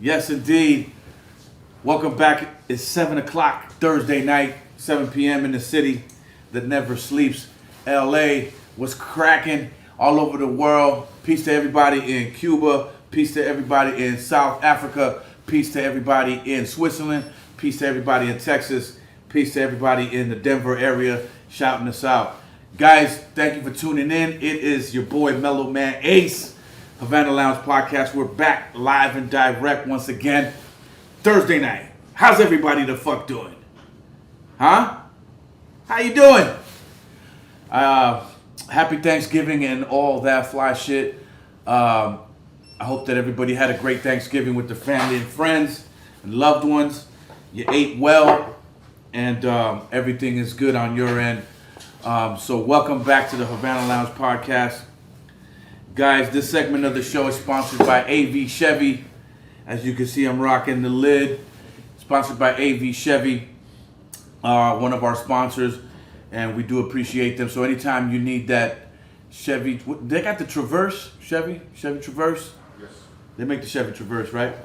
Yes, indeed. Welcome back. It's 7 o'clock Thursday night, 7 p.m. in the city that never sleeps. LA was cracking all over the world. Peace to everybody in Cuba. Peace to everybody in South Africa. Peace to everybody in Switzerland. Peace to everybody in Texas. Peace to everybody in the Denver area shouting us out. Guys, thank you for tuning in. It is your boy Melllow Man Ace. Havana Lounge Podcast. We're back live and direct once again. Thursday night. How's everybody the fuck doing? Huh? How you doing? Happy Thanksgiving and all that fly shit. I hope that everybody had a great Thanksgiving with their family and friends and loved ones. You ate well and everything is good on your end. So welcome back to the Havana Lounge Podcast. Guys, this segment of the show is sponsored by AV Chevy. As you can see, I'm rocking the lid. Sponsored by AV Chevy, one of our sponsors, and we do appreciate them. So anytime you need that Chevy, they got the Traverse, Chevy Traverse? Yes. They make the Chevy Traverse, right?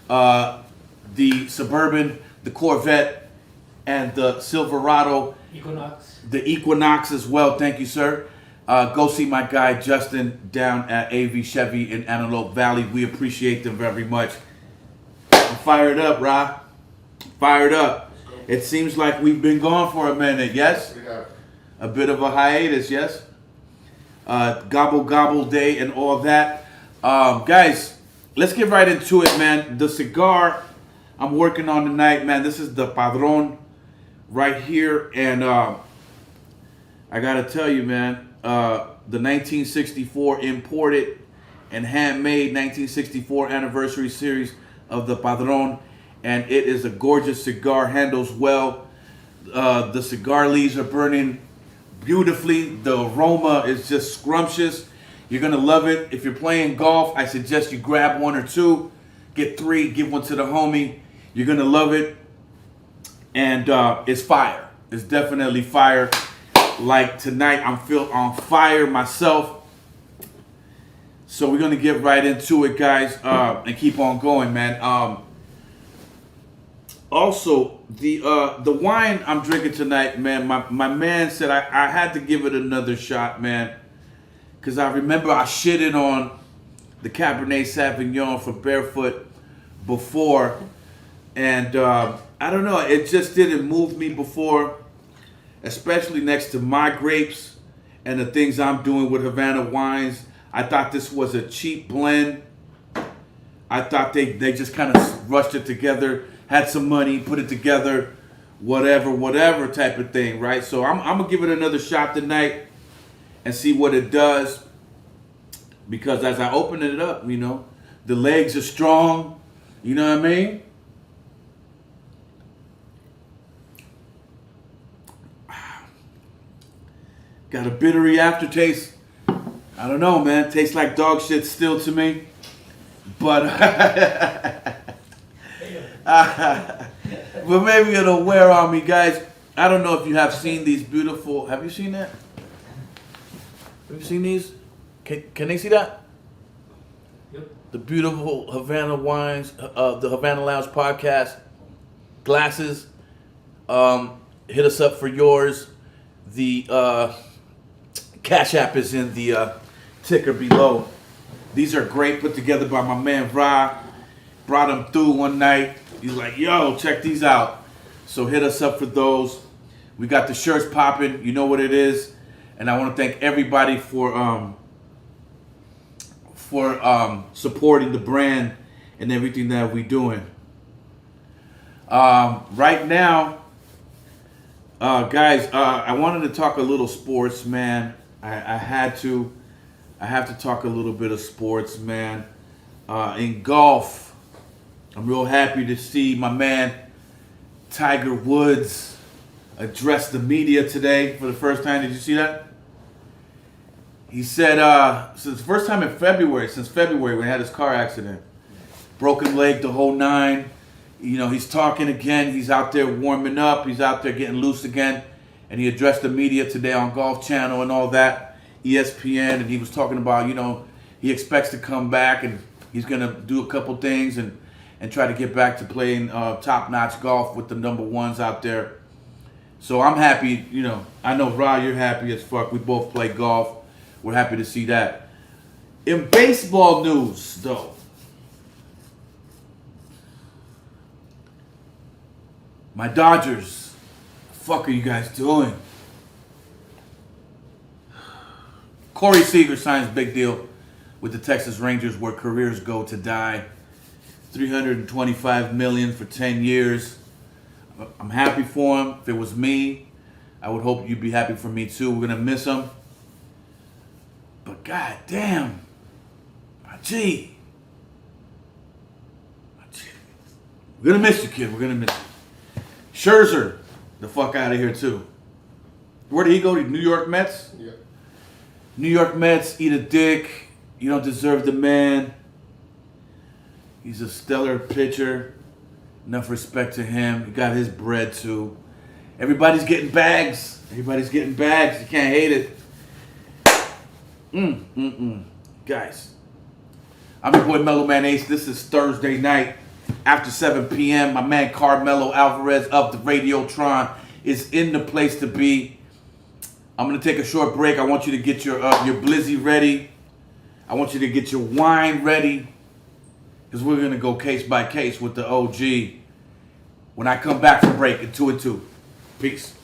The Suburban, the Corvette, and the Silverado. Equinox. The Equinox as well, thank you, sir. Go see my guy Justin down at AV Chevy in Antelope Valley. We appreciate them very much. I'm fired up, Ra. Fired up. It seems like we've been gone for a minute, yes? A bit of a hiatus, yes? Gobble gobble day and all that. Guys, let's get right into it, man. The cigar I'm working on tonight, man, this is the Padron right here. And I gotta tell you, man, the 1964 imported and handmade 1964 anniversary series of the Padron, and it is a gorgeous cigar, handles well. The cigar leaves are burning beautifully. The aroma is just scrumptious. You're gonna love it. If you're playing golf, I suggest you grab one or two, get three, give one to the homie. You're gonna love it, and it's fire. It's definitely fire. Like tonight, I'm feel on fire myself. So we're gonna get right into it, guys, and keep on going, man. Also, the wine I'm drinking tonight, man. My man said I had to give it another shot, man, because I remember I shitted on the Cabernet Sauvignon from Barefoot before, and I don't know, it just didn't move me before. Especially next to my grapes and the things I'm doing with Havana wines. I thought this was a cheap blend. I thought they just kind of rushed it together, had some money, put it together, whatever type of thing, right? So I'm going to give it another shot tonight and see what it does. Because as I open it up, you know, the legs are strong. You know what I mean? Got a bittery aftertaste. I don't know, man. Tastes like dog shit still to me. But but maybe it'll wear on me, guys. I don't know if you have seen these beautiful. Have you seen that? Have you seen these? Can they see that? Yep. The beautiful Havana wines, the Havana Lounge Podcast glasses. Hit us up for yours. The Cash App is in the ticker below. These are great, put together by my man Ra. Brought them through one night. He's like, yo, check these out. So hit us up for those. We got the shirts popping. You know what it is. And I want to thank everybody for supporting the brand and everything that we're doing. Right now, guys, I wanted to talk a little sports, man. I had to. I have to talk a little bit of sports, man. In golf, I'm real happy to see my man Tiger Woods address the media today for the first time. Did you see that? He said, since the first time in February, since February when he had his car accident, broken leg, the whole nine. You know, he's talking again. He's out there warming up. He's out there getting loose again. And he addressed the media today on Golf Channel and all that. ESPN, and he was talking about, you know, he expects to come back and he's going to do a couple things and try to get back to playing top-notch golf with the number ones out there. So I'm happy, you know, I know, Rod, you're happy as fuck. We both play golf. We're happy to see that. In baseball news, though, my Dodgers, the fuck are you guys doing? Corey Seager signs big deal with the Texas Rangers, where careers go to die. $325 million for 10 years. I'm happy for him. If it was me, I would hope you'd be happy for me too. We're gonna miss him. But god damn, my G. We're gonna miss you, kid. We're gonna miss you. Scherzer, the fuck out of here too. Where did he go? To New York Mets? Yeah. New York Mets, eat a dick. You don't deserve the man. He's a stellar pitcher. Enough respect to him. He got his bread too. Everybody's getting bags. Everybody's getting bags. You can't hate it. Guys, I'm your boy Melllow Man Ace. This is Thursday night after 7 p.m. My man Carmelo Alvarez of the Radiotron is in the place to be. I'm going to take a short break. I want you to get your blizzy ready. I want you to get your wine ready. Because we're going to go case by case with the OG. When I come back from break at 2 and 2. Peace.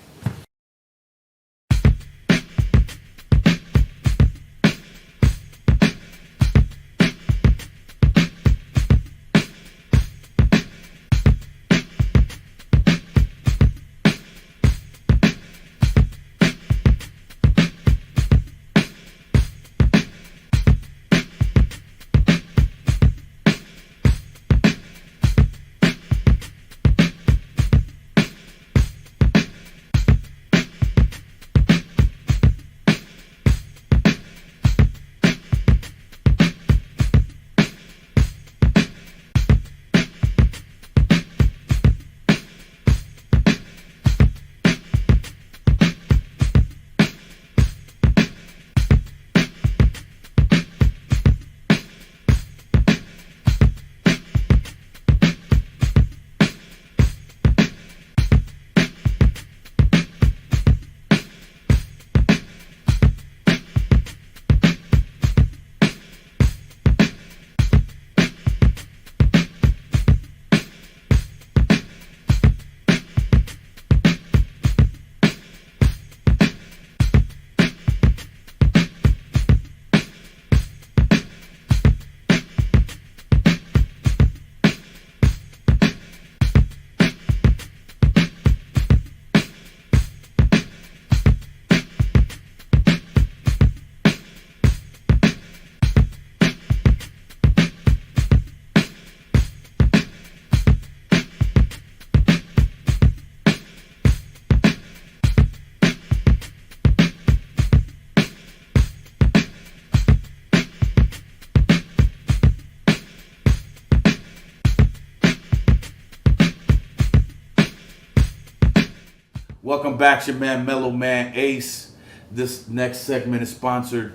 Welcome back, your man Melllow Man Ace. This next segment is sponsored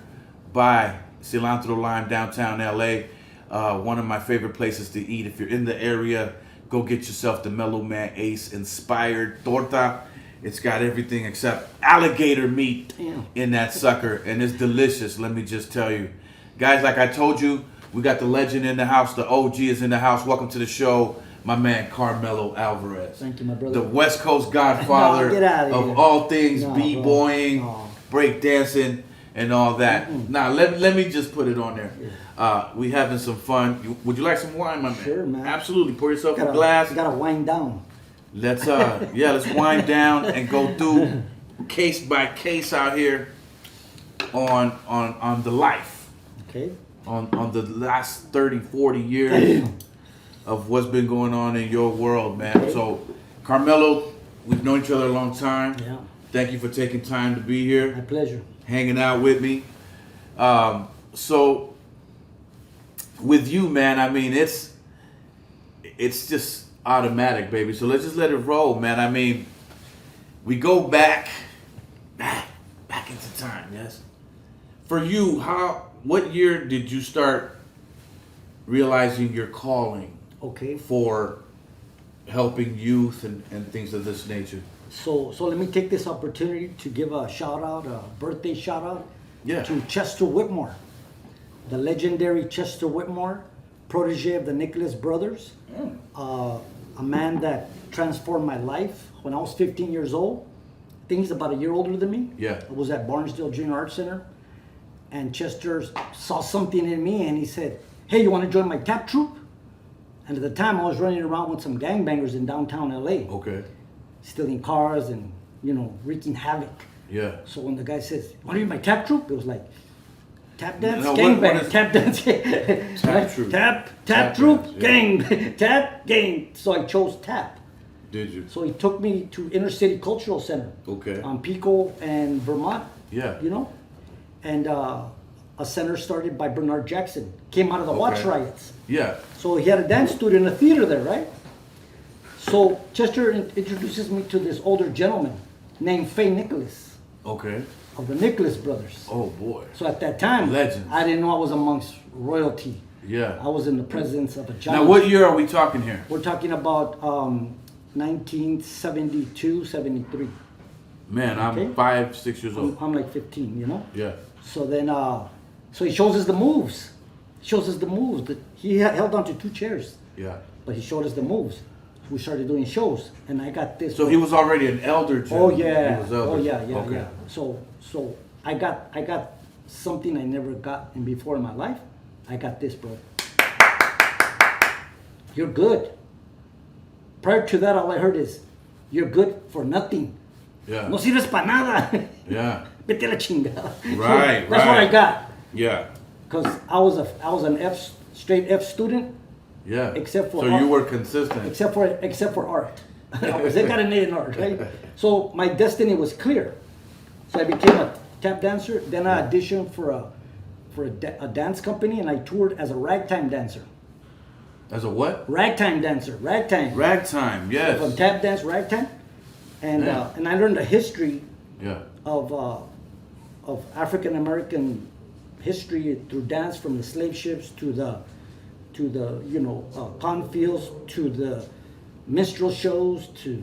by Cilantro Lime, downtown LA. One of my favorite places to eat. If you're in the area, go get yourself the Melllow Man Ace inspired torta. It's got everything except alligator meat in that sucker, and it's delicious, let me just tell you. Guys, like I told you, we got the legend in the house. The OG is in the house. Welcome to the show, my man Carmelo Alvarez. Thank you, my brother. The West Coast godfather Get out of of here. all things No, b-boying, no. breakdancing, and all that. Now, let me just put it on there. We having some fun. Would you like some wine, my man? Sure, man. Absolutely. Pour yourself a You glass. gotta wind down. let's wind down and go through case by case out here on the life. Okay. On the last 30, 40 years of what's been going on in your world, man. Okay. So, Carmelo, we've known each other a long time. Yeah. Thank you for taking time to be here. My pleasure. Hanging out with me. So, with you, man, I mean, it's just automatic, baby. So let's just let it roll, man. I mean, we go back into time, yes? For you, what year did you start realizing your calling Okay. for helping youth and things of this nature? So let me take this opportunity to give a shout out, a birthday shout out Yeah. to Chester Whitmore, the legendary Chester Whitmore, protege of the Nicholas brothers, a man that transformed my life when I was 15 years old. I think he's about a year older than me. Yeah. I was at Barnesdale Junior Art Center, and Chester saw something in me, and he said, "Hey, you want to join my tap troupe?" And at the time, I was running around with some gangbangers in downtown LA, Okay. stealing cars and wreaking havoc. Yeah. So when the guy says, "Want to be my tap troupe?" It was like, tap dance, No, gang what bang, is- tap dance, Tap troupe. tap troupe, dance, yeah. gang, tap, gang. So I chose tap. Did you? So he took me to Inner City Cultural Center Okay. on Pico and Vermont. Yeah. And a center started by Bernard Jackson, came out of the Watch Okay. Riots. Yeah. So he had a dance studio and a theater there, right? So Chester introduces me to this older gentleman named Fay Nicholas Okay. of the Nicholas brothers. Oh boy. So at that time, Legends. I didn't know I was amongst royalty. Yeah. I was in the presence of a giant. Now, what year are we talking here? We're talking about 1972, 73. Man, I'm Okay. 5, 6 years old. I'm like 15, Yeah. So then, so he shows us the moves. He held on to 2 chairs, Yeah. but he showed us the moves. We started doing shows, and I got this. So he was already an elder. Oh gentleman. yeah. He was elder. Oh yeah. Okay. Yeah. So I got something I never gotten before in my life. I got this, bro. You're good. Prior to that, all I heard is, "You're good for nothing. Yeah. No sirves para nada." Yeah. Vete a la chingada. Right, That's what I right. got. Yeah. Cause I was an straight F student, Yeah. Except for So art. you were consistent. except for art. They got an A in art, right? So my destiny was clear. So I became a tap dancer. Then I auditioned for a dance company, and I toured as a ragtime dancer. As a what? Ragtime dancer, ragtime. Ragtime. Yes. From tap dance, ragtime, and Yeah. and I learned the history Yeah. of African American history through dance, from the slave ships to the cornfields, to the minstrel shows, to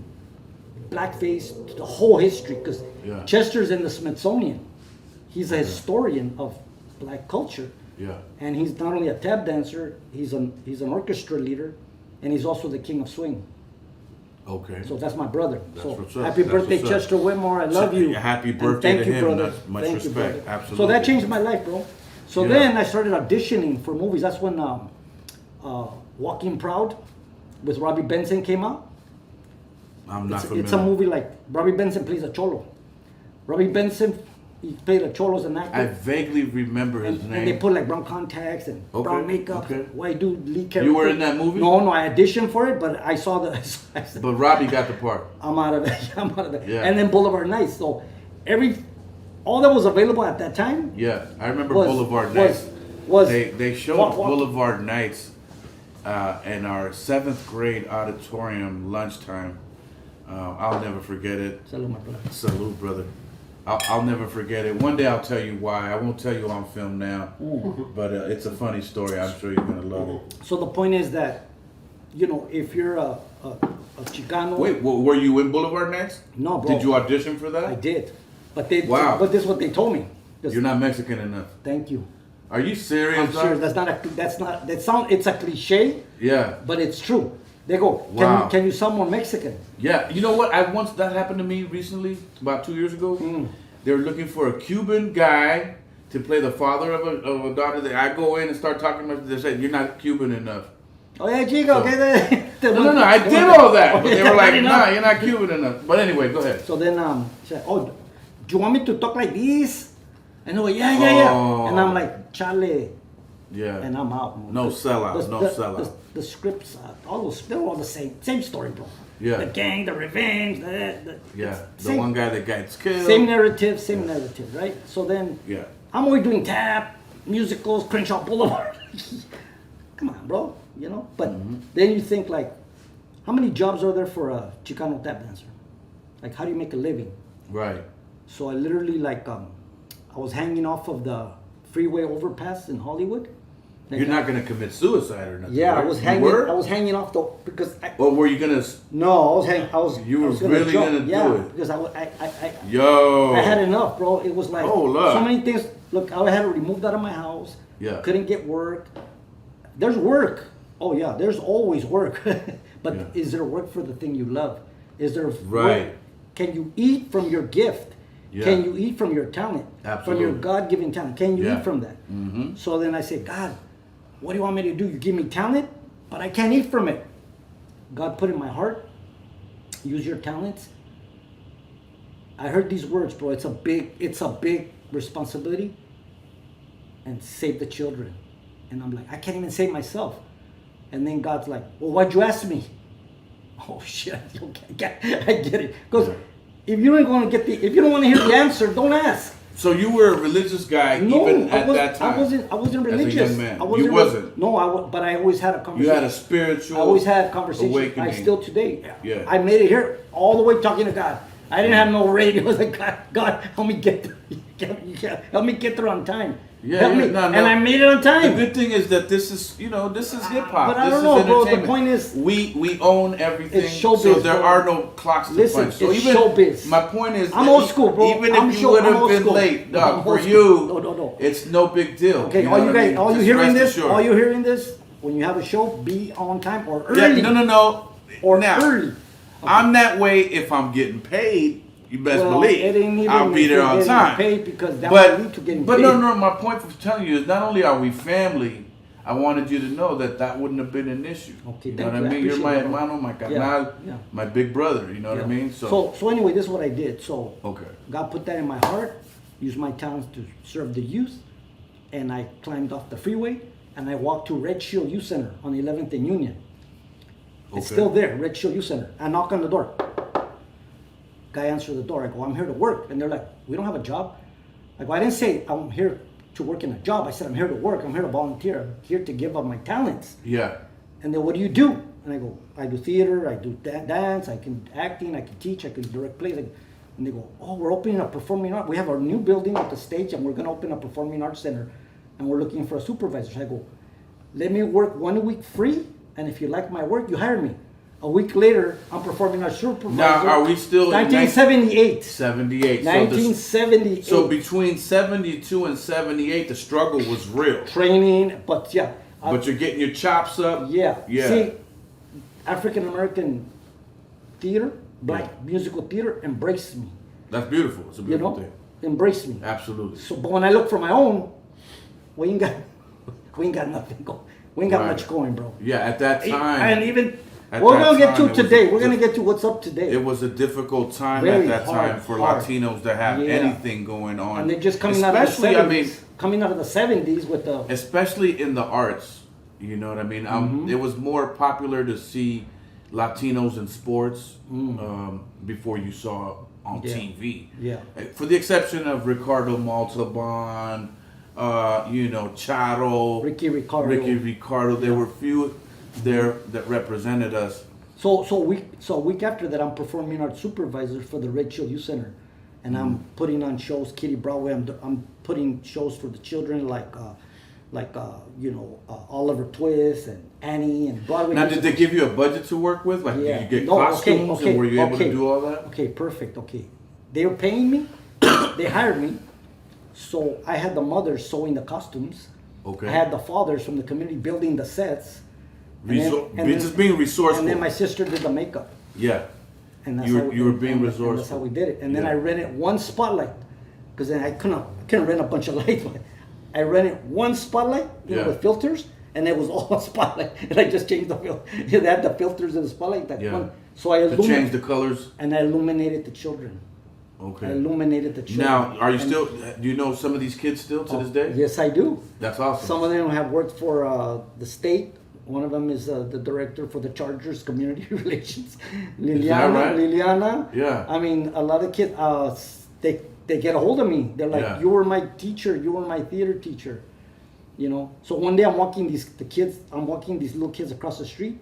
blackface, to the whole history. Because Yeah. Chester's in the Smithsonian. He's a historian of black culture, Yeah. and he's not only a tap dancer. He's an orchestra leader, and he's also the king of swing. Okay. So that's my brother. That's So what's up. happy That's birthday, what's up. Chester Whitmore. I love you. Happy And birthday thank to you, him. brother. That's much Thank you, respect. brother. Absolutely. So that changed my life, bro. So Yeah. then I started auditioning for movies. That's when Walking Proud with Robbie Benson came out. I'm not familiar. It's a movie like Robbie Benson plays a cholo. Robbie Benson, he played a cholo as an actor. I vaguely remember his and name. they put like brown contacts and Okay, brown makeup. okay. White dude, lead character. You were in that movie? No, I auditioned for it, but I saw the. I said, But Robbie got the part. I'm out of it. I'm out of it. Yeah. And then Boulevard Nights. So all that was available at that time Yeah, I remember was Boulevard Nights. was They showed Walk- Boulevard Nights in our 7th grade auditorium lunchtime. I'll never forget it. Salud, my brother. Salute, brother. I'll never forget it. One day I'll tell you why. I won't tell you on film now, but it's a funny story. I'm sure you're gonna love it. So the point is that, if you're a Chicano. Wait, were you in Boulevard Nights? No, bro. Did you audition for that? I did, but Wow. But this is what they told me. You're not Mexican enough. Thank you. Are you serious? I'm sure it's a cliche, Yeah. but it's true. They go, Wow. can you sound more Mexican? Yeah, you know what? That happened to me recently, about 2 years ago. They were looking for a Cuban guy to play the father of a daughter. I go in and start talking about. They said you're not Cuban enough. Oye, chico, So- ¿qué No, I did all that. But they were like, Not nah, enough. you're not Cuban enough. But anyway, go ahead. So then, she said, oh, do you want me to talk like this? And they go, yeah. Oh. And I'm like, chale. Yeah. And I'm out. No sellout, no sellout. The scripts, all those, they're all the same story, bro. Yeah. The gang, the revenge, Yeah. The same, one guy that gets killed. Same narrative, right? So then, Yeah. I'm always doing tap, musicals, Crenshaw Boulevard. Come on, bro, you know? But then you think, like, how many jobs are there for a Chicano tap dancer? Like, how do you make a living? Right. So I literally, like, I was hanging off of the freeway overpass in Hollywood. Like, You're not gonna commit suicide or nothing. Yeah, right? I was You hanging. were? I was hanging off the because. Or were you gonna? No, I was hanging. You were I was really jump. gonna do yeah, it? because Yo. I had enough, bro. It was like Hold up. so many things. Look, I had to remove out of my house. Yeah. Couldn't get work. There's work. Oh yeah, there's always work. But Yeah. is there work for the thing you love? Is there Right. work? Can you eat from your gift? Yeah. Can you eat from your talent? Absolutely. From your God-given talent? Can you Yeah. eat from that? Mm-hmm. So then I said, God, what do you want me to do? You give me talent, but I can't eat from it. God put in my heart, use your talents. I heard these words, bro. It's a big responsibility. And save the children. And I'm like, I can't even save myself. And then God's like, well, why'd you ask me? Oh shit, okay, I get it. Because if you don't want to if you don't want to hear the answer, don't ask. So you were a religious guy even at that time. I wasn't religious. As a young man. I wasn't. No, but I always had a conversation. You had a spiritual. I always had conversations. awakening. I still today. Yeah. I made it here all the way talking to God. I didn't have no radio. I was like, God, help me get through. Help me get through on time. Yeah, help yeah, me. no. And I made it on time. The good thing is that this is hip hop. But I This don't is know, bro. The entertainment. point is, we own everything. it's showbiz, so there bro. are no clocks to Listen, punch. So it's even showbiz. my point is, I'm that old school, bro. Even I'm if you would I'm have old been school. late, dog, I'm for old you, school. No. it's no big deal. Okay, You know all you what I guys, mean? all you Just hearing rest this, assured. all you hearing this, when you have a show, be on time or Yeah, early. no. Or now, early. Okay. I'm that way if I'm getting paid. You best Well, believe it ain't even I'll be if there you're on getting time. paid because that might lead to getting paid. No. My point for telling you is not only are we family, I wanted you to know that wouldn't have been an issue. Okay, you know thank what you. I I mean? You're appreciate my that, bro. hermano, my Yeah, carnal, yeah. my big brother. You know what I mean? So anyway, this is what I did. So Okay. God put that in my heart, used my talents to serve the youth, and I climbed off the freeway and I walked to Red Shield Youth Center on 11th and Union. It's Okay. still there, Red Shield Youth Center. I knock on the door. Guy answered the door. I go, I'm here to work. And they're like, we don't have a job. I go, I didn't say I'm here to work in a job. I said, I'm here to work. I'm here to volunteer. I'm here to give up my talents. Yeah. And then, what do you do? And I go, I do theater, I do dance, I can acting, I can teach, I can direct plays. And they go, oh, we're opening a performing art. We have our new building at the stage, and we're going to open a performing arts center, and we're looking for a supervisor. So I go, let me work 1 week free, and if you like my work, you hire me. A week later, I'm performing arts supervisor. Now, are we still in 1978. 78. 1978. So between 72 and 78, the struggle was real. Training, but yeah. But you're getting your chops up. Yeah. Yeah. See, African American theater, black musical theater embraced me. That's beautiful. It's a You beautiful know, thing. embraced me. Absolutely. So, but when I look for my own, we ain't got nothing going. We ain't got Right. much going, bro. Yeah, at that time. And even At we're that gonna get time, to it was today. a We're gonna diff- get to what's up today. It was a difficult time Very at that hard, time for hard. Latinos to have Yeah. anything going on. And they're just coming out of the Especially, 70s. Coming out of the 70s with the especially in the arts. You know what I mean? Mm-hmm. It was more popular to see Latinos in sports before you saw on Yeah. TV. Yeah. For the exception of Ricardo Montalban, Charo, Ricky Ricardo. There were few there that represented us. So a week after that, I'm performing arts supervisor for the Red Shield Youth Center, and I'm putting on shows. Kitty Broadway. I'm putting shows for the children like Oliver Twist and Annie and Broadway. Now, did they give you a budget to work with? Like, Yeah. did you get No, costumes, and were you able to do all that? Okay, perfect. Okay, they were paying me. They hired me, so I had the mothers sewing the costumes. Okay. I had the fathers from the community building the sets. And Just being resourceful. And then my sister did the makeup. Yeah. And that's You how were- you were being and that's resourceful. how we did it. And then Yeah. I rented one spotlight, because then I couldn't rent a bunch of lights. I rented one spotlight, Yeah. with filters, and it was all spotlight. And I just changed the filter. They had the filters in the spotlight. That one. So I to change the colors. and I illuminated the children. Okay. I illuminated the children. Now, are you still? Do you know some of these kids still to this day? Yes, I do. That's awesome. Some of them have worked for the state. One of them is the director for the Chargers Community Relations. Liliana. Yeah. I mean, a lot of kids, they get a hold of me. They're like, you were my teacher. You were my theater teacher. You know. So one day I'm walking these little kids across the street,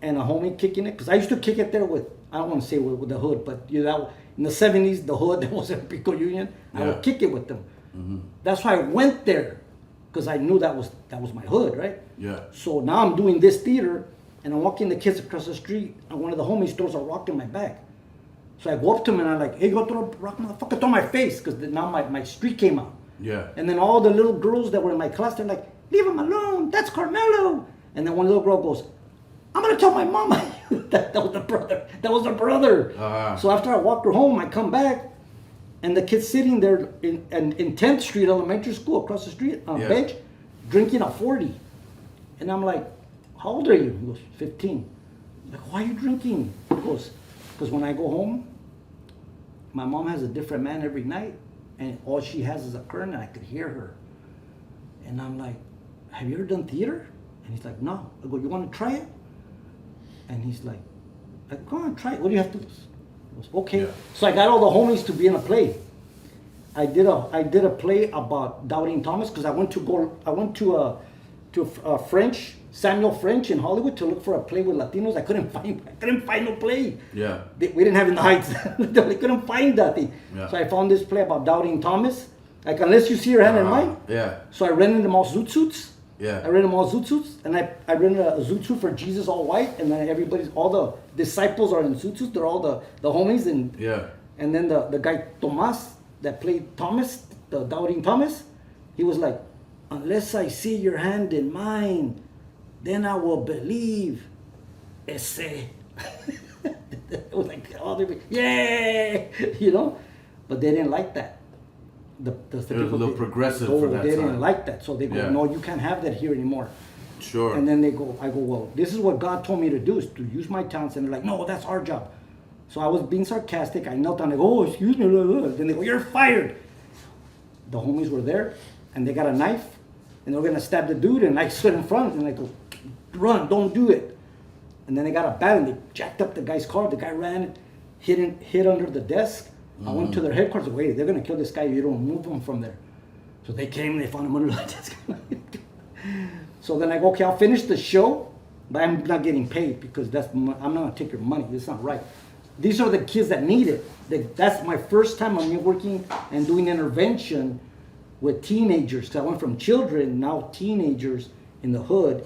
and a homie kicking it, because I used to kick it there with, I don't want to say with the hood, but you know, in the 70s, the hood that was in Pico Union, I would kick it with them. Mm-hmm. That's why I went there, because I knew that was my hood, right? Yeah. So now I'm doing this theater, and I'm walking the kids across the street, and one of the homies throws a rock in my back. So I go up to him and I'm like, hey, go throw a rock, motherfucker, throw my face, because now my street came out. Yeah. And then all the little girls that were in my class, they're like, leave him alone, that's Carmelo. And then one little girl goes, I'm gonna tell my mama. that was the brother. That was the brother. Uh-huh. So after I walked her home, I come back, and the kid's sitting there in 10th Street Elementary School across the street on a bench, drinking a 40. And I'm like, how old are you? He goes, 15. I'm like, why are you drinking? He goes, because when I go home, my mom has a different man every night, and all she has is a curtain, and I could hear her. And I'm like, have you ever done theater? And he's like, no. I go, you want to try it? And he's like, go on, try it. What do you have to lose? I goes, okay. Yeah. So I got all the homies to be in a play. I did a play about Doubting Thomas, because I went to French, Samuel French in Hollywood, to look for a play with Latinos. I couldn't find no play. Yeah. We didn't have in the Heights. They couldn't find that thing. Yeah. So I found this play about Doubting Thomas. Like, unless you see your hand in mine. Yeah. So I rented them all zoot suits. Yeah. I rented them all zoot suits, and I rented a zoot suit for Jesus all white, and then all the disciples are in zoot suits. They're all the homies, and and then the guy Tomas that played Thomas, the Doubting Thomas, he was like, unless I see your hand in mine, then I will believe. Ese. It was like, oh, yay, you know, but they didn't like that. The it was a little progressive for that they time. didn't like that, so they go, no, you can't have that here anymore. Sure. And then I go, well, this is what God told me to do, is to use my talents. And they're like, no, that's our job. So I was being sarcastic. I knelt down. I go, oh, excuse me. Then they go, you're fired. The homies were there, and they got a knife, and they were gonna stab the dude. And I stood in front, and I go, run, don't do it. And then they got a bat, and they jacked up the guy's car. The guy ran, hid under the desk. I went to their headquarters. Wait, they're gonna kill this guy if you don't move him from there. So they came and they found him under the desk. So then I go, okay, I'll finish the show, but I'm not getting paid, because I'm not gonna take your money. That's not right. These are the kids that need it. That's my first time I'm working and doing intervention with teenagers. Because I went from children, now teenagers in the hood,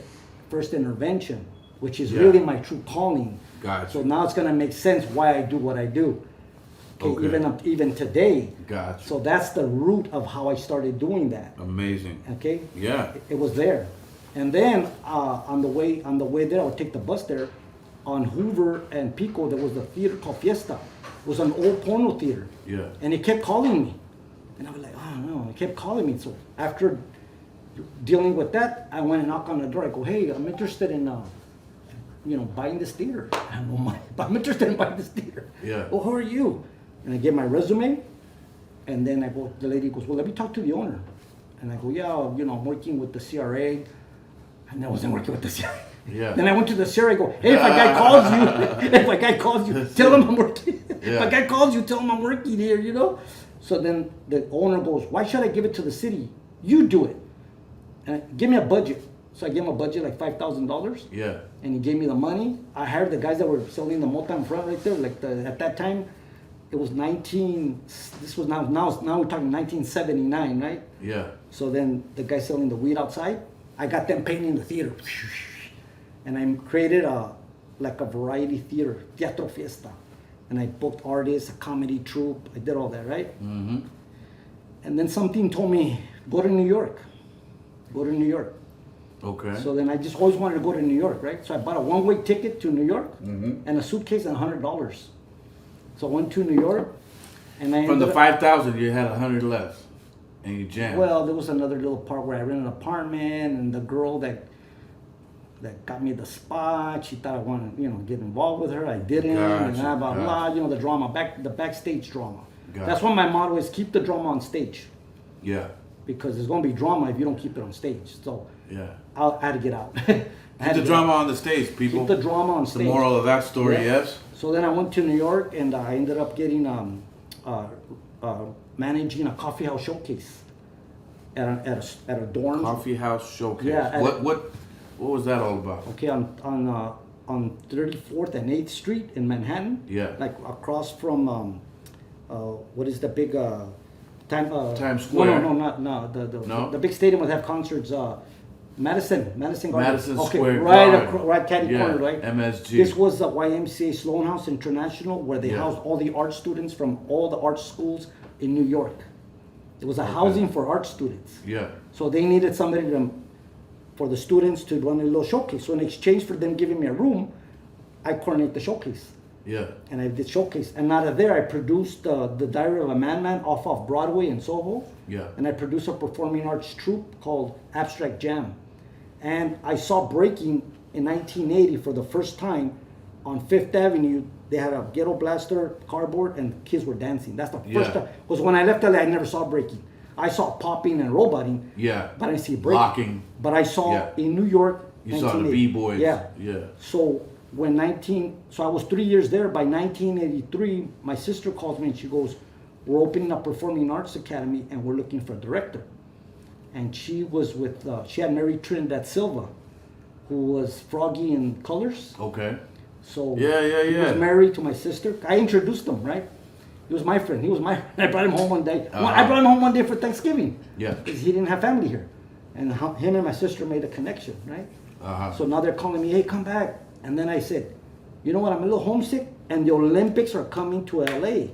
first intervention, which is really my true calling. Gotcha. So now it's gonna make sense why I do what I do. Okay. Even today. Gotcha. So that's the root of how I started doing that. Amazing. Okay. Yeah. It was there, and then on the way there, I would take the bus there. On Hoover and Pico, there was a theater called Fiesta. It was an old porno theater. Yeah. And it kept calling me, and I was like, oh no, it kept calling me. So after dealing with that, I went and knocked on the door. I go, hey, I'm interested in buying this theater. I have no money, but I'm interested in buying this theater. Yeah. Well, who are you? And I gave my resume, and then the lady goes, well, let me talk to the owner. And I go, yeah, I'm working with the CRA. And I wasn't working with the CRA. Yeah. Then I went to the CRA, I go, hey, if a guy calls you, tell him I'm working. If a guy calls you, tell him I'm working here, So then the owner goes, why should I give it to the city? You do it. And give me a budget. So I gave him a budget like $5,000. Yeah. And he gave me the money. I hired the guys that were selling the mota in front right there. At that time, it was now we're talking 1979, right? Yeah. So then the guy selling the weed outside, I got them painting the theater. And I created a variety theater, Teatro Fiesta. And I booked artists, a comedy troupe. I did all that, right? Mm-hmm. And then something told me, go to New York. Okay. So then I just always wanted to go to New York, right? So I bought a one-way ticket to New York and a suitcase and $100. So I went to New York, and I from the 5,000, you had 100 left, and you jammed. Well, there was another little part where I rented an apartment, and the girl that that got me the spot. She thought I wanted, get involved with her. I didn't, and Gotcha, blah, blah, blah. The drama, the backstage drama. That's why my motto is keep the drama on stage. Yeah. Because there's going to be drama if you don't keep it on stage. So yeah, I had to get out. Keep the drama on the stage, people. Keep the drama on stage. The moral of that story, yes. So then I went to New York, and I ended up getting managing a coffee house showcase at a dorm. Coffee house showcase. Yeah. What was that all about? Okay, on 34th and 8th Street in Manhattan. Yeah. Like across from what is the big Times Square. No. The big stadium would have concerts. Madison Garden. Madison okay, Square right, Garden. right, catty corner, right. MSG. This was the YMCA Sloan House International, where they housed all the art students from all the art schools in New York. It was a housing for art students. Yeah. So they needed somebody for the students to run a little showcase. So in exchange for them giving me a room, I coordinate the showcase. Yeah. And I did showcase. And out of there, I produced the Diary of a Madman off of Broadway in Soho. Yeah. And I produced a performing arts troupe called Abstract Jam. And I saw breaking in 1980 for the first time on Fifth Avenue. They had a ghetto blaster cardboard and kids were dancing. That's the first time. Because when I left LA, I never saw breaking. I saw popping and roboting. Yeah. But I didn't see breaking. Locking. But I saw in New York. You saw the B-boys. Yeah. Yeah. So I was 3 years there. By 1983, my sister calls me and she goes, "We're opening a performing arts academy and we're looking for a director." And she was with, she had married Trinidad Silva, who was Froggy in Colors. Okay. So he was married to my sister. I introduced him, right? He was my friend. I brought him home one day. I brought him home one day for Thanksgiving. Yeah. Because he didn't have family here. And him and my sister made a connection, right? So now they're calling me, "Hey, come back." And then I said, "You know what? I'm a little homesick, and the Olympics are coming to LA."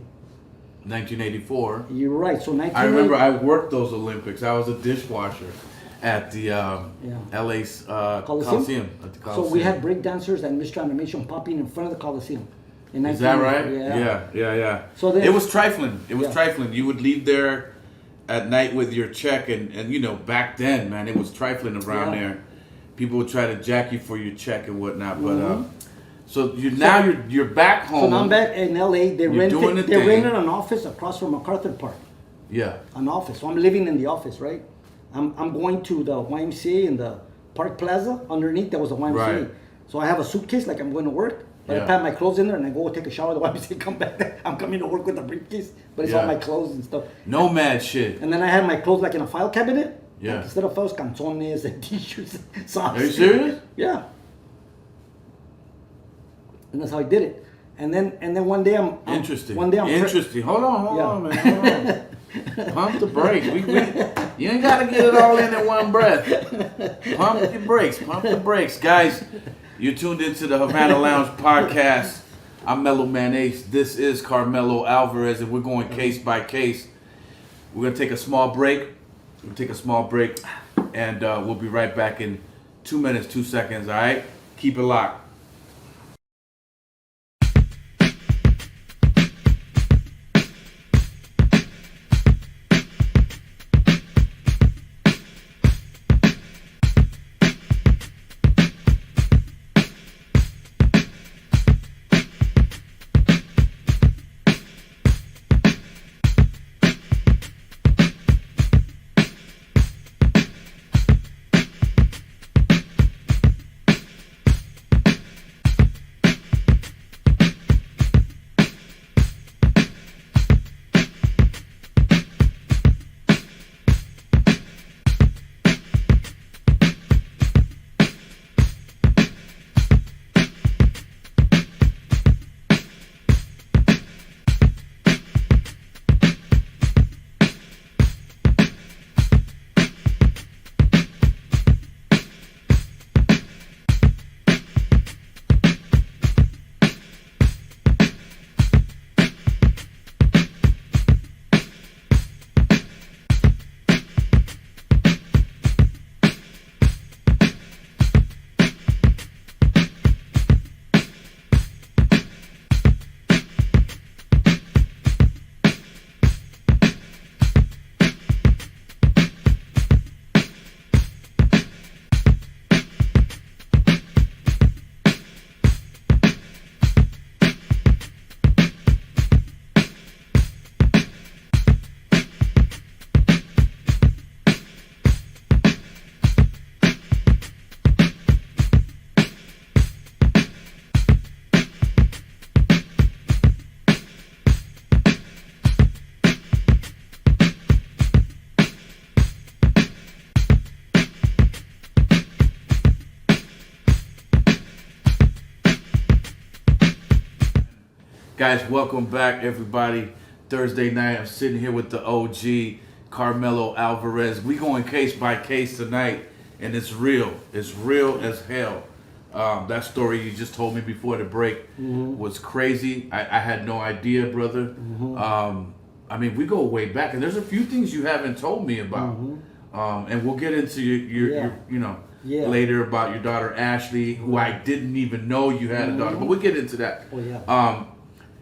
1984. You're right. So 1980. I remember I worked those Olympics. I was a dishwasher at the LA's Coliseum. At the Coliseum. So we had break dancers and Mr. Animation popping in front of the Coliseum. Is that right? Yeah. So then, it was trifling. It was trifling. You would leave there at night with your check, and back then, man, it was trifling around there. People would try to jack you for your check and whatnot. But so you're back home. So now I'm back in LA. They rented an office across from MacArthur Park. Yeah. An office. So I'm living in the office, right? I'm going to the YMCA in the Park Plaza. Underneath there was a YMCA. Right. So I have a suitcase like I'm going to work. But I pack my clothes in there and I go take a shower at the YMCA, come back there. I'm coming to work with a briefcase, but it's all my clothes and stuff. Nomad shit. And then I had my clothes like in a file cabinet. Yeah. Like instead of files, canzones and t-shirts, socks. Are you serious? Yeah. And that's how I did it. And then one day I'm interesting. Interesting. Hold on, man. Hold on. Pump the brakes. You ain't gotta get it all in one breath. Pump the brakes. Guys, you're tuned into the Havana Lounge podcast. I'm Mellоw Man Ace. This is Carmelo Alvarez, and we're going case by case. We're gonna take a small break. And we'll be right back in 2 minutes, 2 seconds. All right, keep it locked. Guys, welcome back, everybody. Thursday night, I'm sitting here with the OG, Carmelo Alvarez. We going case by case tonight, and it's real. It's real as hell. That story you just told me before the break was crazy. I had no idea, brother. I mean, we go way back, and there's a few things you haven't told me about. And we'll get into your later about your daughter Ashley, who I didn't even know you had a daughter, but we'll get into that. Oh, yeah.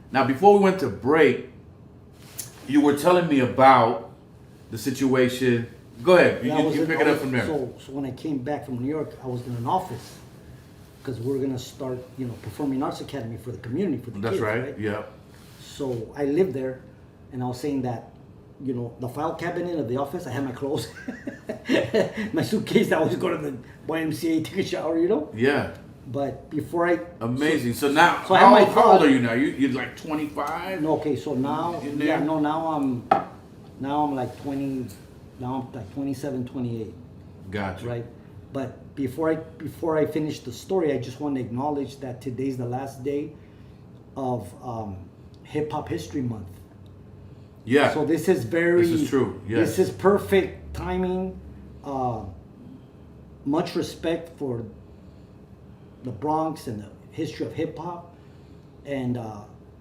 Now, before we went to break, you were telling me about the situation. Go ahead, you pick it up from there. So when I came back from New York, I was in an office because we're gonna start, performing arts academy for the community for the That's kids, right. Yeah. So I lived there, and I was saying that, the file cabinet of the office, I had my clothes, my suitcase. I always go to the YMCA, take a shower, Yeah. But before I Amazing. So now, I have my how old are you now? You're like 25. No, okay. So now, In there? now I'm like 20. Now I'm like 27, 28. Gotcha. Right. But before I finish the story, I just want to acknowledge that today's the last day of Hip Hop History Month. Yeah. So this is This is true. Yes. This is perfect timing. Much respect for the Bronx and the history of hip hop, and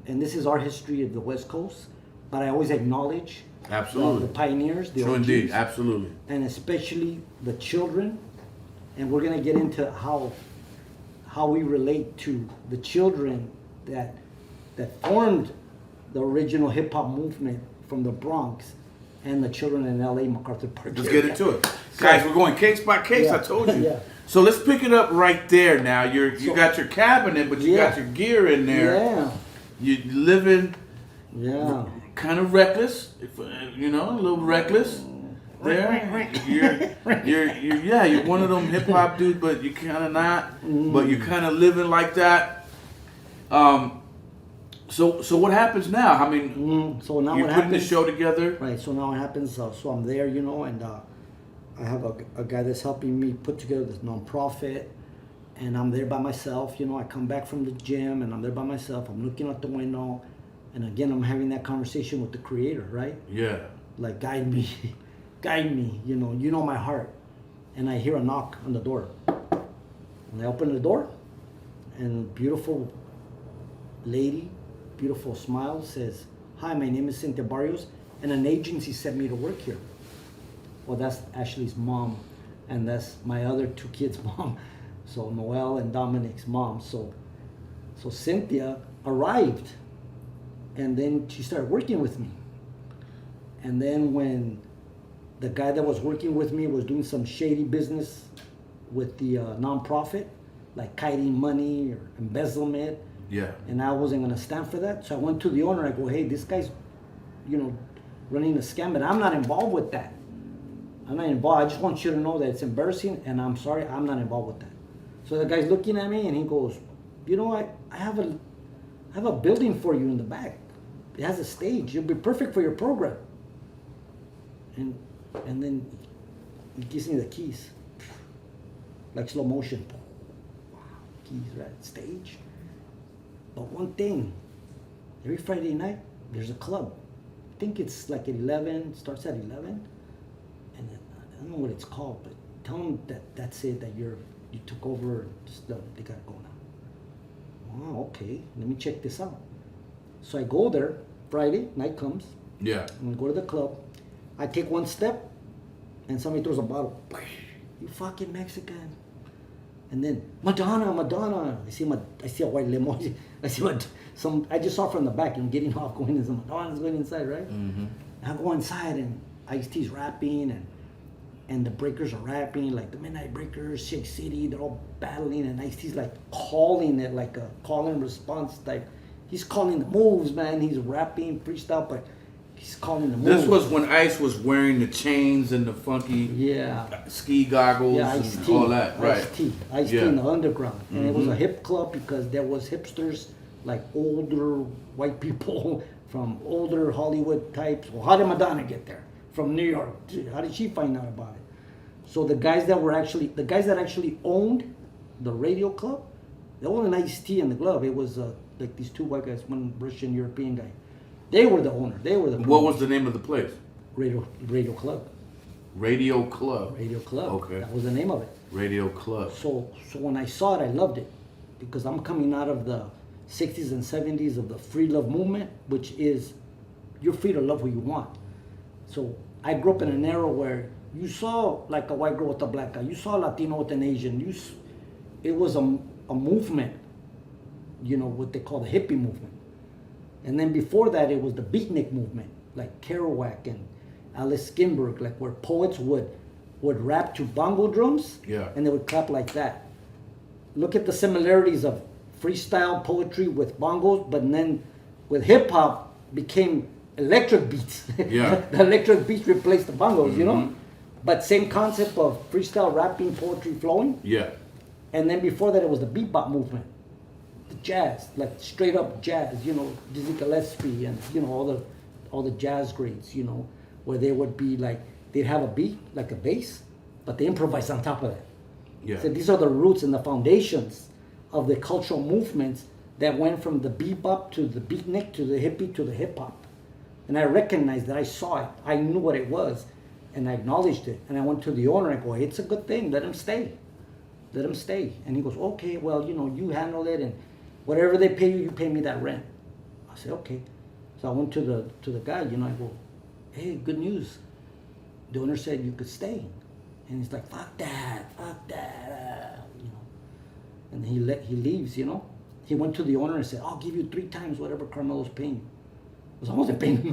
this is our history of the West Coast. But I always acknowledge Absolutely. the pioneers, the True OGs, indeed. Absolutely. and especially the children. And we're gonna get into how we relate to the children that formed the original hip hop movement from the Bronx, and the children in LA, MacArthur Park. Let's get into it. Guys, we're going case by case, Yeah. I told you. Yeah. So let's pick it up right there now. You got your cabinet, but you got your gear in there. Yeah. You're living Yeah. kind of reckless, a little reckless. There, you're one of them hip hop dudes, but you kind of not. But you're kind of living like that. So what happens now? I mean, So now you're what putting the happens? show together. Right. So now what happens? So I'm there, and I have a guy that's helping me put together this nonprofit, and I'm there by myself. I come back from the gym, and I'm there by myself. I'm looking out the window, and again, I'm having that conversation with the Creator, right? Yeah. Like, guide me, guide me. You know my heart. And I hear a knock on the door, and I open the door, and a beautiful lady, beautiful smile, says, "Hi, my name is Cynthia Barrios, and an agency sent me to work here." Well, that's Ashley's mom, and that's my other two kids' mom. So Noel and Dominic's mom. So Cynthia arrived, and then she started working with me. And then when the guy that was working with me was doing some shady business with the nonprofit, like kiting money or embezzlement, Yeah. and I wasn't gonna stand for that. So I went to the owner. I go, "Hey, this guy's, running a scam, and I'm not involved with that. I'm not involved. I just want you to know that it's embarrassing, and I'm sorry, I'm not involved with that." So the guy's looking at me, and he goes, I have a building for you in the back. It has a stage. It'll be perfect for your program." And then he gives me the keys, like slow motion. Wow, keys, right? Stage. But one thing, every Friday night, there's a club. I think it's like at 11, starts at 11. And I don't know what it's called, but tell them that's it, that you took over, just they gotta go now. Oh, okay, let me check this out. So I go there, Friday, night comes, Yeah. and I go to the club. I take one step, and somebody throws a bottle. "You fucking Mexican." And then, Madonna. I see a white limo. I just saw from the back, getting off, going into Madonna's going inside, right? Mm-hmm. And I go inside, and Ice-T's rapping, and the Breakers are rapping, like the Midnight Breakers, Shake City, they're all battling, and Ice-T's like calling it, like a call and response type. He's calling the moves, man. He's rapping, freestyle, but he's calling the moves. This was when Ice was wearing the chains and the funky ski goggles and all that, right? Ice-T in the underground. And it was a hip club because there was hipsters, like older white people from older Hollywood types. Well, how did Madonna get there? From New York. How did she find out about it? So the guys that actually owned the radio club, there wasn't Ice-T in the club. It was like these two white guys, one Russian European guy. They were the owner. They were the What was the name of the place? Radio Club. Radio Club. Radio Club. Okay. That was the name of it. Radio Club. So when I saw it, I loved it because I'm coming out of the 60s and 70s of the free love movement, which is you're free to love who you want. So I grew up in an era where you saw like a white girl with a black guy, you saw a Latino with an Asian. It was a movement, you know, what they call the hippie movement. And then before that, it was the beatnik movement, like Kerouac and Alice Ginsberg, like where poets would rap to bongo drums, Yeah. and they would clap like that. Look at the similarities of freestyle poetry with bongos, but then with hip hop became electric beats. Yeah. The electric beats replaced the bongos, you know? But same concept of freestyle rapping, poetry flowing. Yeah. And then before that, it was the bebop movement, the jazz, like straight up jazz, you know, Dizzy Gillespie and, you know, all the jazz greats, you know, where they would be like, they'd have a beat, like a bass, but they improvise on top of that. Yeah. So these are the roots and the foundations of the cultural movements that went from the bebop to the beatnik to the hippie to the hip hop. And I recognized that, I saw it, I knew what it was, and I acknowledged it. And I went to the owner and I go, hey, it's a good thing, let him stay. Let him stay. And he goes, okay, well, you know, you handle it, and whatever they pay you, you pay me that rent. I said, okay. So I went to the guy, you know, I go, hey, good news. The owner said you could stay. And he's like, fuck that, you know. And he leaves, you know. He went to the owner and said, I'll give you 3 times whatever Carmelo's paying you. I wasn't paying him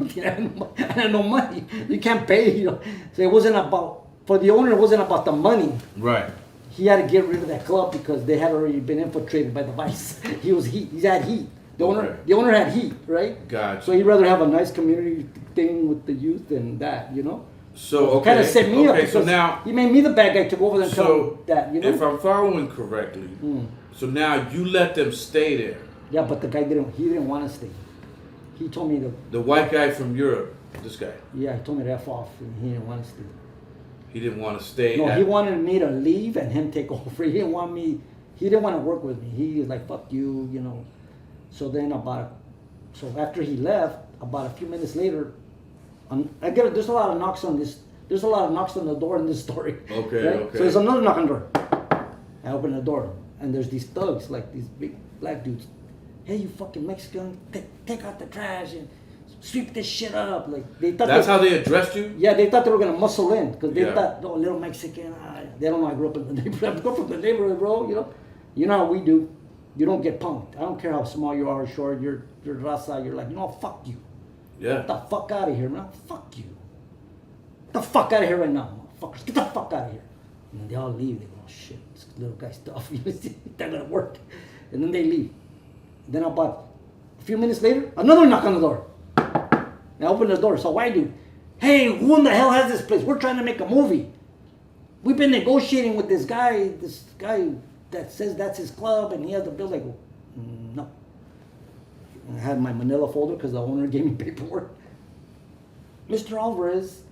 nothing. I had no money. You can't pay, you know. So it wasn't about, for the owner, it wasn't about the money. Right. He had to get rid of that club because they had already been infiltrated by the vice. He had heat. The owner had heat, right? Gotcha. So he'd rather have a nice community thing with the youth than that, you know? So, okay. Kind of set me up. Okay, so because now, he made me the bad guy to go over there and tell so him that, you know? if I'm following correctly, so now you let them stay there. Yeah, but the guy didn't want to stay. He told me to. The white guy from Europe, this guy, Yeah, he told me to F off, and he didn't want to stay. he didn't want to stay. No, he wanted me to leave and him take over. He didn't want to work with me. He was like, fuck you, you know. So then so after he left, about a few minutes later, there's a lot of knocks on this. There's a lot of knocks on the door in this story. Okay, right? okay. So there's another knock on the door. I open the door, and there's these thugs, like these big black dudes. Hey, you fucking Mexican, take out the trash and sweep this shit up. Like they thought. That's how they addressed you? Yeah, they thought they were gonna muscle in because they Yeah. thought, oh, little Mexican. They don't know I grew up in the neighborhood. I grew up in the neighborhood, bro. You know how we do. You don't get punked. I don't care how small you are, or short. You're raza. You're like, you know, fuck you. Yeah. Get the fuck out of here, man. Fuck you. Get the fuck out of here right now, motherfuckers. Get the fuck out of here. And then they all leave. They go, oh shit, this little guy's tough. They're gonna work. And then they leave. Then about a few minutes later, another knock on the door. And I open the door. So why do? Hey, who in the hell has this place? We're trying to make a movie. We've been negotiating with this guy that says that's his club, and he has the bill. I go, no. And I had my manila folder because the owner gave me paperwork. Mr. Alvarez,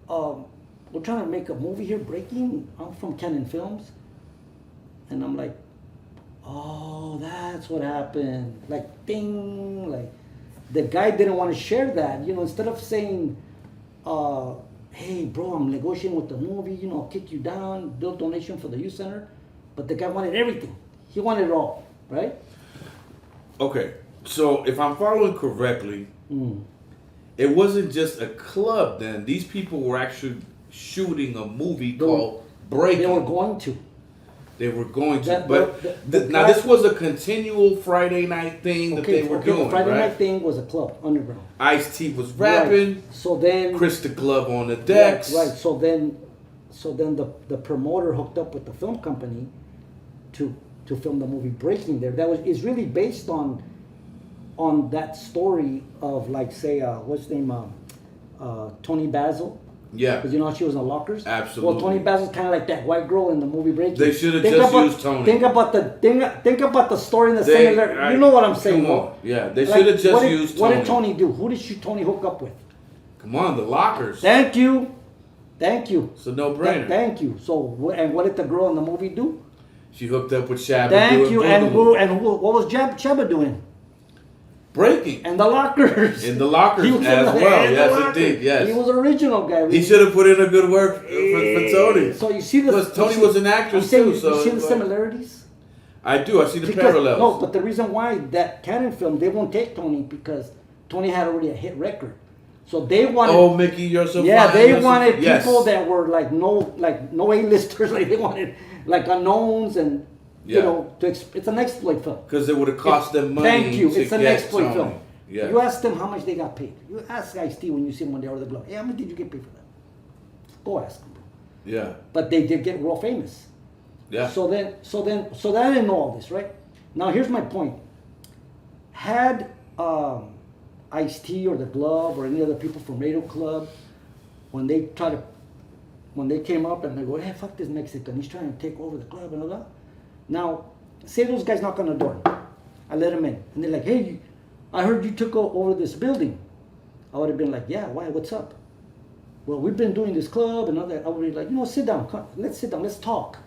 we're trying to make a movie here, Breaking. I'm from Canon Films. And I'm like, oh, that's what happened. Like, ding, like, the guy didn't want to share that. You know, instead of saying, hey, bro, I'm negotiating with the movie, you know, I'll kick you down, build donation for the youth center. But the guy wanted everything. He wanted it all, right? Okay, so if I'm following correctly, it wasn't just a club then. These people were actually shooting a movie called Breaking. They were going to. They were going to, That- but the now guy- this was a continual Friday night thing that they were doing, the Friday right? night thing was a club, underground. Ice-T was rapping, Right. So then, Chris the Glove on the decks. Right. So then the promoter hooked up with the film company to film the movie Breaking there. It's really based on that story of, like, say, what's his name, Tony Basil. Yeah, Because you know how she was in the lockers? Absolutely. Well, Tony Basil's kind of like that white girl in the movie Breaking. They should have just used Tony. Think about the story in the similar. You know what I'm saying? Come on. bro. Yeah, they Like, should have just what did- used What Tony. did Tony do? Who did Tony hook up with? Come on, the lockers. Thank you. It's a no-brainer. Thank you. So, and what did the girl in the movie do? She hooked up with Shabba. Thank doing you. Boogaloo. And what was Shabba doing? breaking. And the lockers. In the lockers He was as in the- well. in the Yes, lockers. indeed. Yes. He was an original guy. He should have put in a good work for Tony. So you see the. Because Tony was an actress I'm saying, too. So you see the it's like- similarities? I do. I see the Because- parallels. No, but the reason why that Cannon film, they won't take Tony because Tony had already a hit record. So they wanted. Oh, Mickey, you're so Yeah, fine. they You're so- wanted yes. people that were like no A-listers. Like they wanted like unknowns and you Yeah. know it's an exploit film. Because it would have cost them money. Thank you. To It's an get exploit Tony. film. Yeah. You ask them how much they got paid. You ask Ice-T when you see them when they order the glove. Hey, how much did you get paid for that? Go ask them, bro. Yeah. But they did get world famous. Yeah. So that I didn't know all this, right? Now here's my point. Had Ice-T or the Glove or any other people from Radio Club, when they came up and they go, hey, fuck this Mexican, he's trying to take over the club and all that. Now, say those guys knock on the door. I let them in. And they're like, hey, I heard you took over this building. I would have been like, yeah, why, what's up? Well, we've been doing this club and all that. I would be like, sit down, come, let's sit down, let's talk.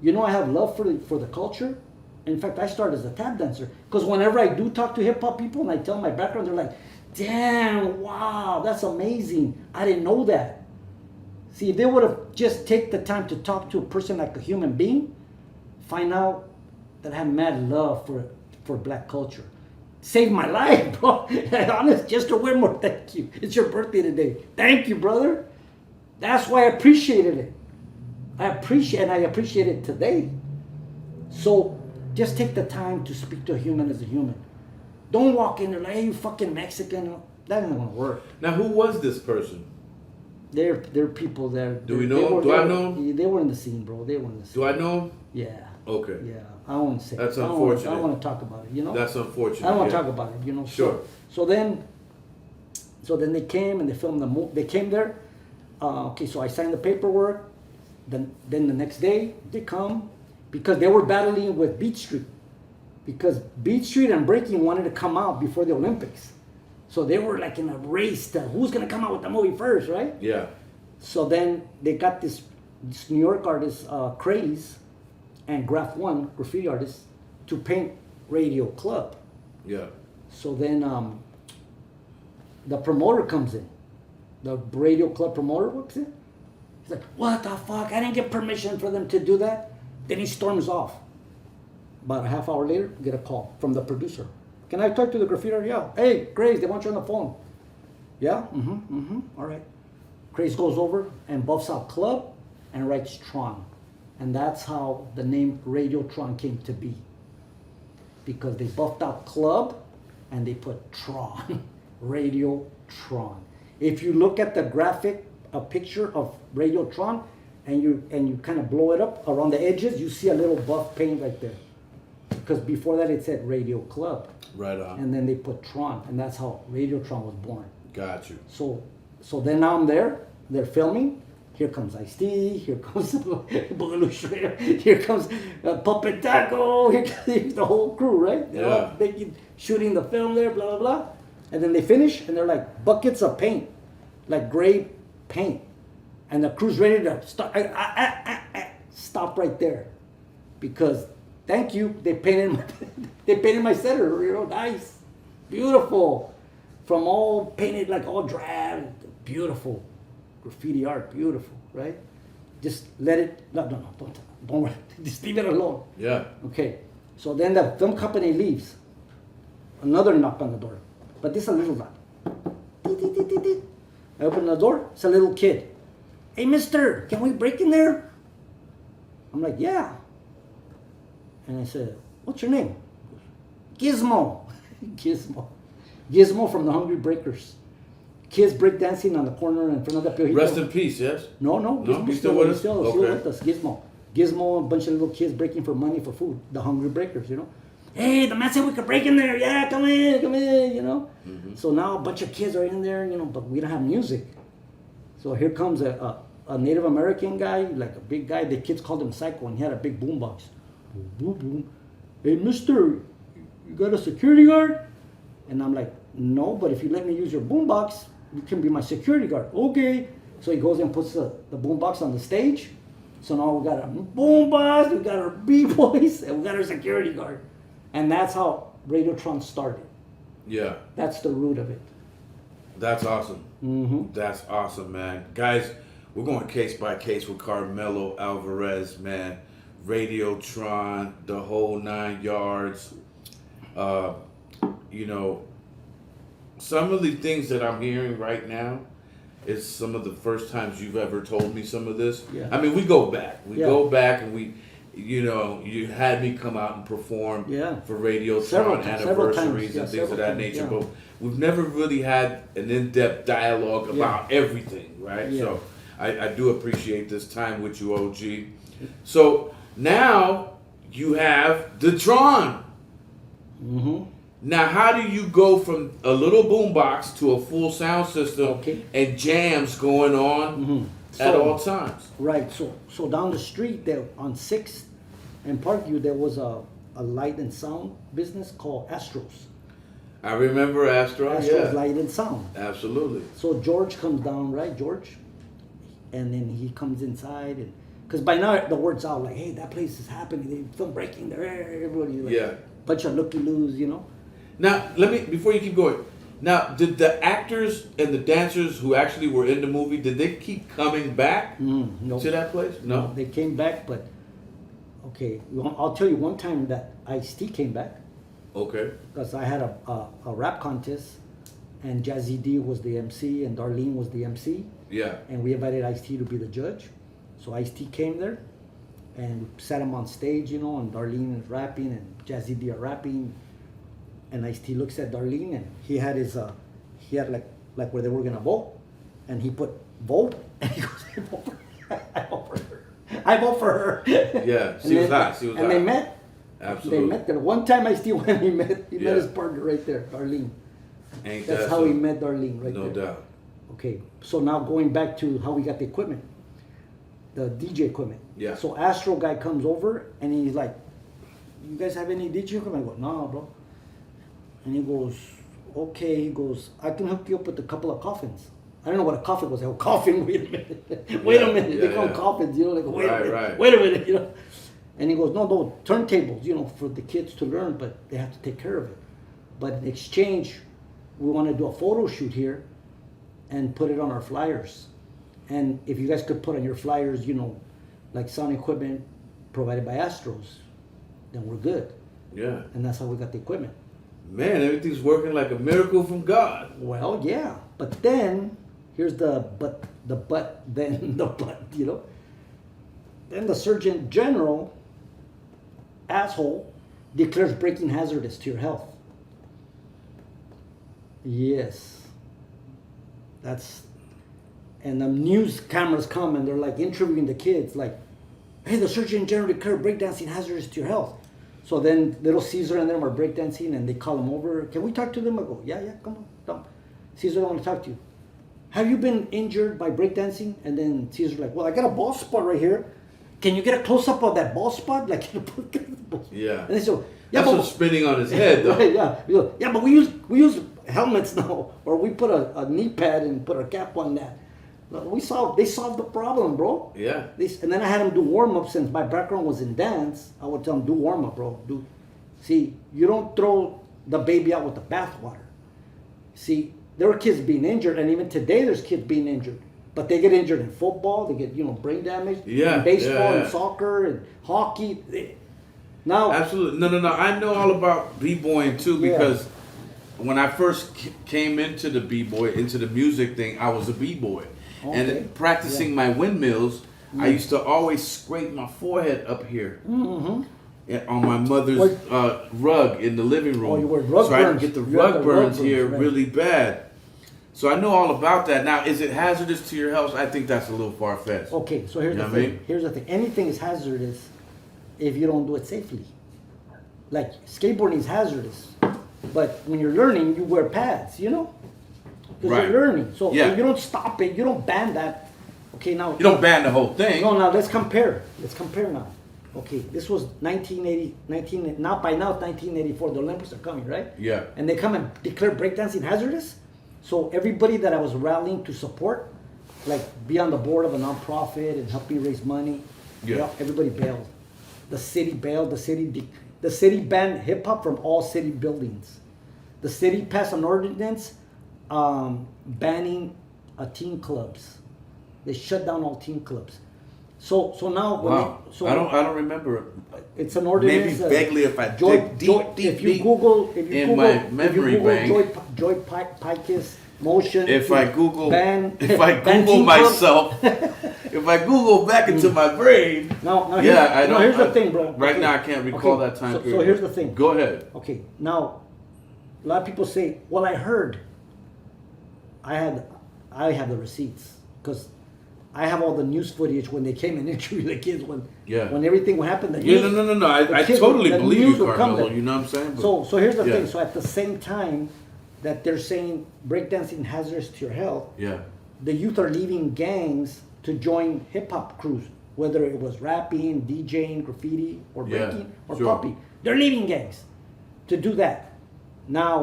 You know, I have love for the culture. In fact, I started as a tap dancer because whenever I do talk to hip hop people and I tell my background, they're like, damn, wow, that's amazing. I didn't know that. See, if they would have just take the time to talk to a person like a human being, find out that I have mad love for black culture. Saved my life, bro. Honest, just to win more, thank you. It's your birthday today. Thank you, brother. That's why I appreciated it. I appreciate it today. So just take the time to speak to a human as a human. Don't walk in there like, hey, you fucking Mexican. That ain't gonna work. Now, who was this person? They're people there. Do we know him? Do I know him? They were in the scene, bro. They were in the scene. Do I know him? Yeah. Okay. Yeah. I won't say. That's I don't unfortunate. want to talk about it. You know. That's unfortunate. I don't want to yeah. talk about it. You know. Sure. So then they came and they filmed the movie. They came there. Okay, so I signed the paperwork. Then the next day they come because they were battling with Beat Street because Beat Street and Breaking wanted to come out before the Olympics. So they were like in a race to who's gonna come out with the movie first, right? Yeah. So then they got this New York artist, Craze, and Graph One, graffiti artist, to paint Radio Club. Yeah. So then the promoter comes in. The Radio Club promoter walks in. He's like, what the fuck? I didn't get permission for them to do that. Then he storms off. About a half hour later, get a call from the producer. Can I talk to the graffiti artist? Yeah. Hey, Craze, they want you on the phone. Yeah? All right. Craze goes over and buffs out Club and writes Tron. And that's how the name Radiotron came to be. Because they buffed out Club and they put Tron. Radiotron. If you look at the graphic, a picture of Radiotron, and you kind of blow it up around the edges, you see a little buff paint right there. Because before that it said Radio Club. Right on. And then they put Tron, and that's how Radiotron was born. Got you. So then now I'm there, they're filming. Here comes Ice-T, here comes Boogaloo Shredder, here comes Puppet Taco, here comes the whole crew, right? They're all shooting the film there, blah, blah, blah. And then they finish, and they're like buckets of paint, like gray paint. And the crew's ready to stop. Stop right there. Because, thank you, they painted my center, you know, nice, beautiful. From all painted, like all drab, beautiful. Graffiti art, beautiful, right? Just let it, no, don't worry. Just leave it alone. Yeah. Okay, so then the film company leaves. Another knock on the door, but this is a little knock. I open the door, it's a little kid. Hey, mister, can we break in there? I'm like, yeah. And I said, what's your name? Gizmo. Gizmo from the Hungry Breakers. Kids breakdancing on the corner in front of the building. Rest in peace, yes? No, No, Gizmo's he's still with us? still Okay. with us. Gizmo, a bunch of little kids breaking for money for food. The Hungry Breakers, you know. Hey, the man said we could break in there. Yeah, come in, you know. Mm-hmm. So now a bunch of kids are in there, you know, but we don't have music. So here comes a Native American guy, like a big guy. The kids called him Psycho, and he had a big boombox. Boom, boom, boom. Hey, mister, you got a security guard? And I'm like, no, but if you let me use your boombox, you can be my security guard. Okay. So he goes and puts the boombox on the stage. So now we got a boombox, we got our B-boys, and we got our security guard. And that's how Radiotron started. Yeah. That's the root of it. That's awesome. Mm-hmm. That's awesome, man. Guys, we're going case by case with Carmelo, Alvarez, man. Radiotron, the whole 9 yards. You know, some of the things that I'm hearing right now is some of the first times you've ever told me some of this. Yeah. I mean, we go back. We Yeah. go back and we, you know, you had me come out and perform Yeah. for Radiotron Several times, anniversaries and yeah, things of several that times, nature. yeah. But we've never really had an in-depth dialogue about everything, right? Yeah. So I do appreciate this time with you, OG. So now you have the Tron. Mm-hmm. Now, how do you go from a little boombox to a full sound system Okay. and jams going on Mm-hmm. at So- all times? Right. So down the street there on 6th and Parkview there was a light and sound business called Astros. I remember Astro. Astros Yeah, Light and Sound. absolutely. So George comes down, right, George? And then he comes inside and because by now the word's out like, hey, that place is happening. They film breaking there. Everybody like Yeah. bunch of looky-loos, you know. Now, before you keep going. Now, did the actors and the dancers who actually were in the movie, did they keep coming back No. to that place? No. They came back, but okay, I'll tell you one time that Ice-T came back Okay. because I had a rap contest and Jazzy D was the MC and Darlene was the MC Yeah. and we invited Ice-T to be the judge. So Ice-T came there and we sat him on stage, you know, and Darlene is rapping and Jazzy D are rapping. And Ice-T looks at Darlene and he had his, he had like where they were gonna vote. And he put vote and he goes, I vote for her. I vote for her. I vote for her. Yeah, she was hot. She was and hot. they met. Absolutely. They met there. One time Ice-T went and he met Yeah. his partner right there, Darlene. Ain't That's that how he so? met Darlene right No there. doubt. Okay, so now going back to how we got the equipment, the DJ equipment. Yeah. So Astro guy comes over and he's like, "You guys have any DJ equipment?" I go, "No, bro." And he goes, "Okay." He goes, "I can hook you up with a couple of coffins." I don't know what a coffin was. I go, "Coffin? Wait a minute. Wait a minute. They call them coffins, you know? Like, wait a minute. Right. Wait a minute, you know?" And he goes, no, turntables, you know, for the kids to learn, but they have to take care of it. But in exchange, we want to do a photo shoot here and put it on our flyers. And if you guys could put on your flyers, you know, like sound equipment provided by Astros, then we're good. Yeah. And that's how we got the equipment. Man, everything's working like a miracle from God. Well, yeah. But then, here's then the but, you know. Then the Surgeon General, asshole, declares breaking hazardous to your health. Yes. And the news cameras come and they're like interviewing the kids, like, hey, the Surgeon General declared breakdancing hazardous to your health. So then little Caesar and them are breakdancing and they call him over. Can we talk to them? I go, yeah, come on. Caesar, I want to talk to you. Have you been injured by breakdancing? And then Caesar's like, well, I got a bald spot right here. Can you get a close-up of that bald spot? Like, Yeah. and they say, yeah, That's what's spinning on his head, though. right, yeah. We go, yeah, but we use helmets now, or we put a knee pad and put a cap on that. They solved the problem, bro. Yeah. And then I had them do warm-up. Since my background was in dance, I would tell them, do warm-up, bro. See, you don't throw the baby out with the bathwater. See, there were kids being injured, and even today there's kids being injured. But they get injured in football, they get, brain damage. Yeah, In baseball, yeah. and soccer, and hockey. Now, Absolutely. No. I know all about b-boying too Yeah. because when I first came into the b-boy, into the music thing, I was a b-boy. Okay. And practicing my windmills, I used to always scrape my forehead up here. Mm-hmm. On my mother's rug in the living room. Oh, you were rug so I burns. get the You had rug the rug burns here burns, right. really bad. So I know all about that. Now, is it hazardous to your health? I think that's a little far-fetched. Okay, so here's You know the what I thing. mean? Here's the thing. Anything is hazardous if you don't do it safely. Like skateboarding is hazardous, but when you're learning, you wear pads, because Right. you're learning. So Yeah. if you don't stop it, you don't ban that. Okay, now You don't ban the whole thing. No, now let's compare. Let's compare now. Okay, this was 1980, now by now it's 1984. The Olympics are coming, right? Yeah. And they come and declare breakdancing hazardous. So everybody that I was rallying to support, like be on the board of a nonprofit and help me raise money, Yeah. everybody bailed. The city bailed. The city banned hip hop from all city buildings. the city passed an ordinance banning teen clubs. They shut down all teen clubs. So now Wow. I don't remember. it's an ordinance. Maybe vaguely if I dig deep if you Google my memory bank. Joy Picus motion. If I Google ban Google teen clubs. myself, if I Google back into my brain, Now I don't. here's the thing, bro. Right now, I can't recall that time period. So here's the thing. Go ahead. Okay, now a lot of people say, "Well, I heard." I have the receipts because I have all the news footage when they came and interviewed the kids when everything happened. No. I totally believe you, Carmelo. You know what I'm saying? So here's the thing. So at the same time that they're saying breakdancing hazardous to your health, the youth are leaving gangs to join hip hop crews, whether it was rapping, DJing, graffiti, or breaking or popping. They're leaving gangs to do that. Now,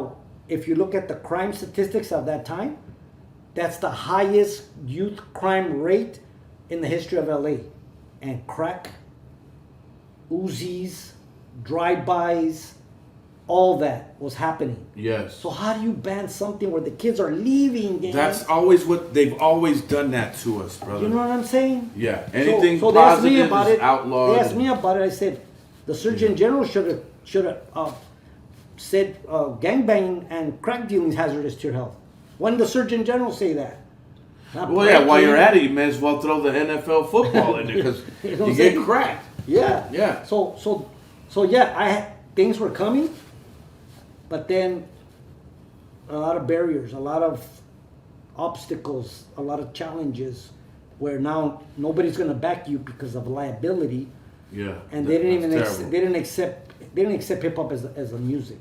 if you look at the crime statistics of that time, that's the highest youth crime rate in the history of LA. And crack, Uzis, drive-bys, all that was happening. Yes. So how do you ban something where the kids are leaving gangs? That's always what they've always done that to us, brother. You know what I'm saying? Yeah. Anything so they asked me positive about is it. outlawed. They asked me about it. I said the Surgeon General should have said gangbanging and crack dealing is hazardous to your health. When did the Surgeon General say that? Well, yeah. While you're at it, you may as well throw the NFL football in there because you get cracked. Yeah. Yeah. So yeah, things were coming, but then a lot of barriers, a lot of obstacles, a lot of challenges, where now nobody's going to back you because of liability. Yeah. And they didn't accept hip hop as a music.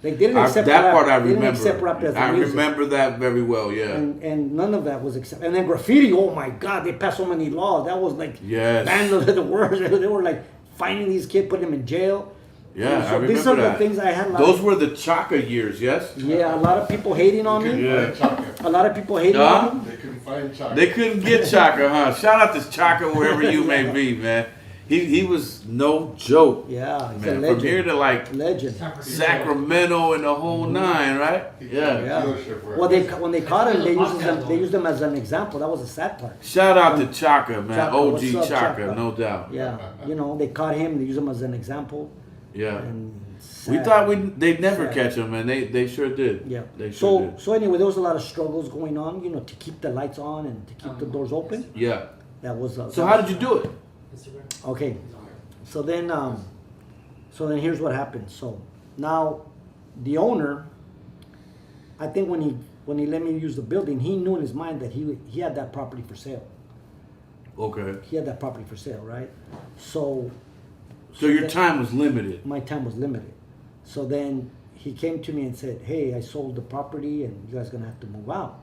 Like they didn't accept that rap. part. I They didn't remember. accept rap as I music. remember that very well. Yeah. And none of that was accepted. And then graffiti, oh my God, they passed so many laws. That was like banned of the words. They were like finding these kids, putting them in jail. Yeah, so I remember these are that. the things I had. Those were the Chaka years, yes? Yeah, a lot of people hating on me. Yeah. A lot of people hating on me. They couldn't find Chaka. They couldn't get Chaka, huh? Shout out to Chaka wherever you may be, man. He was no joke. Yeah, he's a Man, legend. from here to like Legend. Sacramento and the whole nine, right? Yeah. Yeah. Well, when they caught him, they used them as an example. That was the sad part. Shout out to Chaka, man. Chaka, OG what's up, Chaka, Chaka? no doubt. Yeah, they caught him. They used him as an example. Yeah. And We sad. thought they'd never Sad. catch him, and they sure did. Yeah. They sure did. So anyway, there was a lot of struggles going on, to keep the lights on and to keep the doors open. Yeah. That was. So how did you do it? Instagram. Okay. So then here's what happened. So now, the owner, I think when he let me use the building, he knew in his mind that he had that property for sale. Okay. He had that property for sale, right? So your time was limited. my time was limited. So then he came to me and said, "Hey, I sold the property, and you guys are gonna have to move out."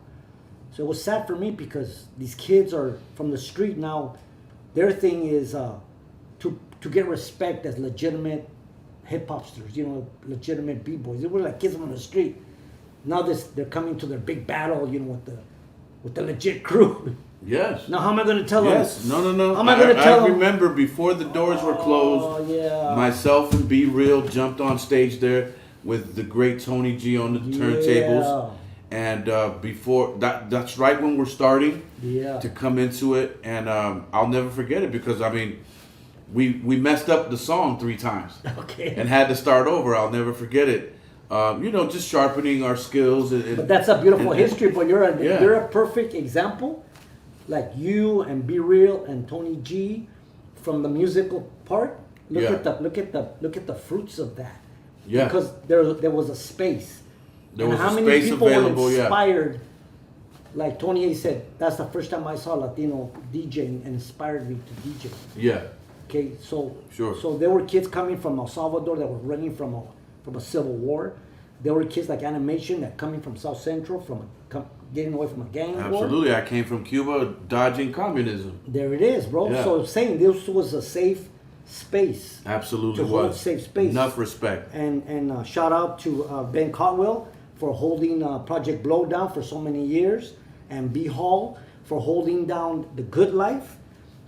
So it was sad for me because these kids are from the street now. Their thing is to get respect as legitimate hip hopsters, legitimate b-boys. They were like kids on the street. Now they're coming to their big battle, with the legit crew. Yes. Now how am I going to tell them? Yes. No. How am I going to tell I them? remember before the doors were closed. Oh yeah. Myself and Be Real jumped on stage there with the great Tony G on the turntables. And before that's right when we're starting to come into it. And I'll never forget it because, we messed up the song 3 times. Okay. And had to start over. I'll never forget it. Just sharpening our skills. But that's a beautiful history. But you're Yeah. you're a perfect example, like you and Be Real and Tony G, from the musical part. Look at the fruits of that. Yeah. Because there was a space. There and was how a many space people available, were inspired? Like Tony A said, that's the first time I saw Latino DJing and inspired me to DJ. Yeah. Okay, so Sure. So there were kids coming from El Salvador that were running from a civil war. There were kids like Animation that coming from South Central getting away from a gang war. Absolutely. I came from Cuba dodging communism. There it is, bro. Yeah. So saying this was a safe space. Absolutely To hold was. safe space. Enough respect. And shout out to Ben Cotwell for holding Project Blowdown for so many years, and B Hall for holding down The Good Life,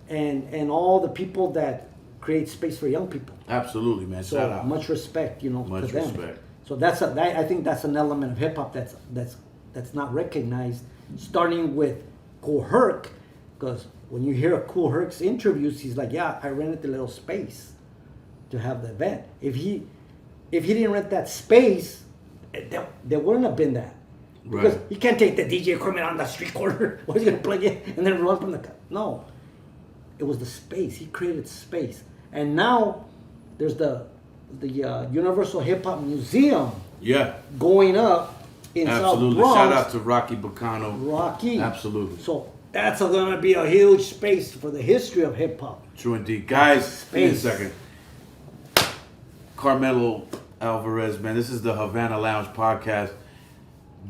and all the people that create space for young people. Absolutely, man. So Shout out. much respect, Much to them. respect. So I think that's an element of hip hop that's not recognized. Starting with Kool Herc, because when you hear Kool Herc's interviews, he's like, "Yeah, I rented the little space to have the event. If he didn't rent that space, there wouldn't have been that." Because Right. you can't take the DJ equipment on the street corner. Or he's gonna plug it and then run from the no. It was the space. He created space, and now there's the Universal Hip Hop Museum Yeah. going up in South Absolutely. Bronx. Shout out to Rocky Bacano. Rocky. Absolutely. So that's going to be a huge space for the history of hip hop. True indeed. Guys, give me a Space. second. Carmelo Alvarez, man, this is the Havana Lounge podcast.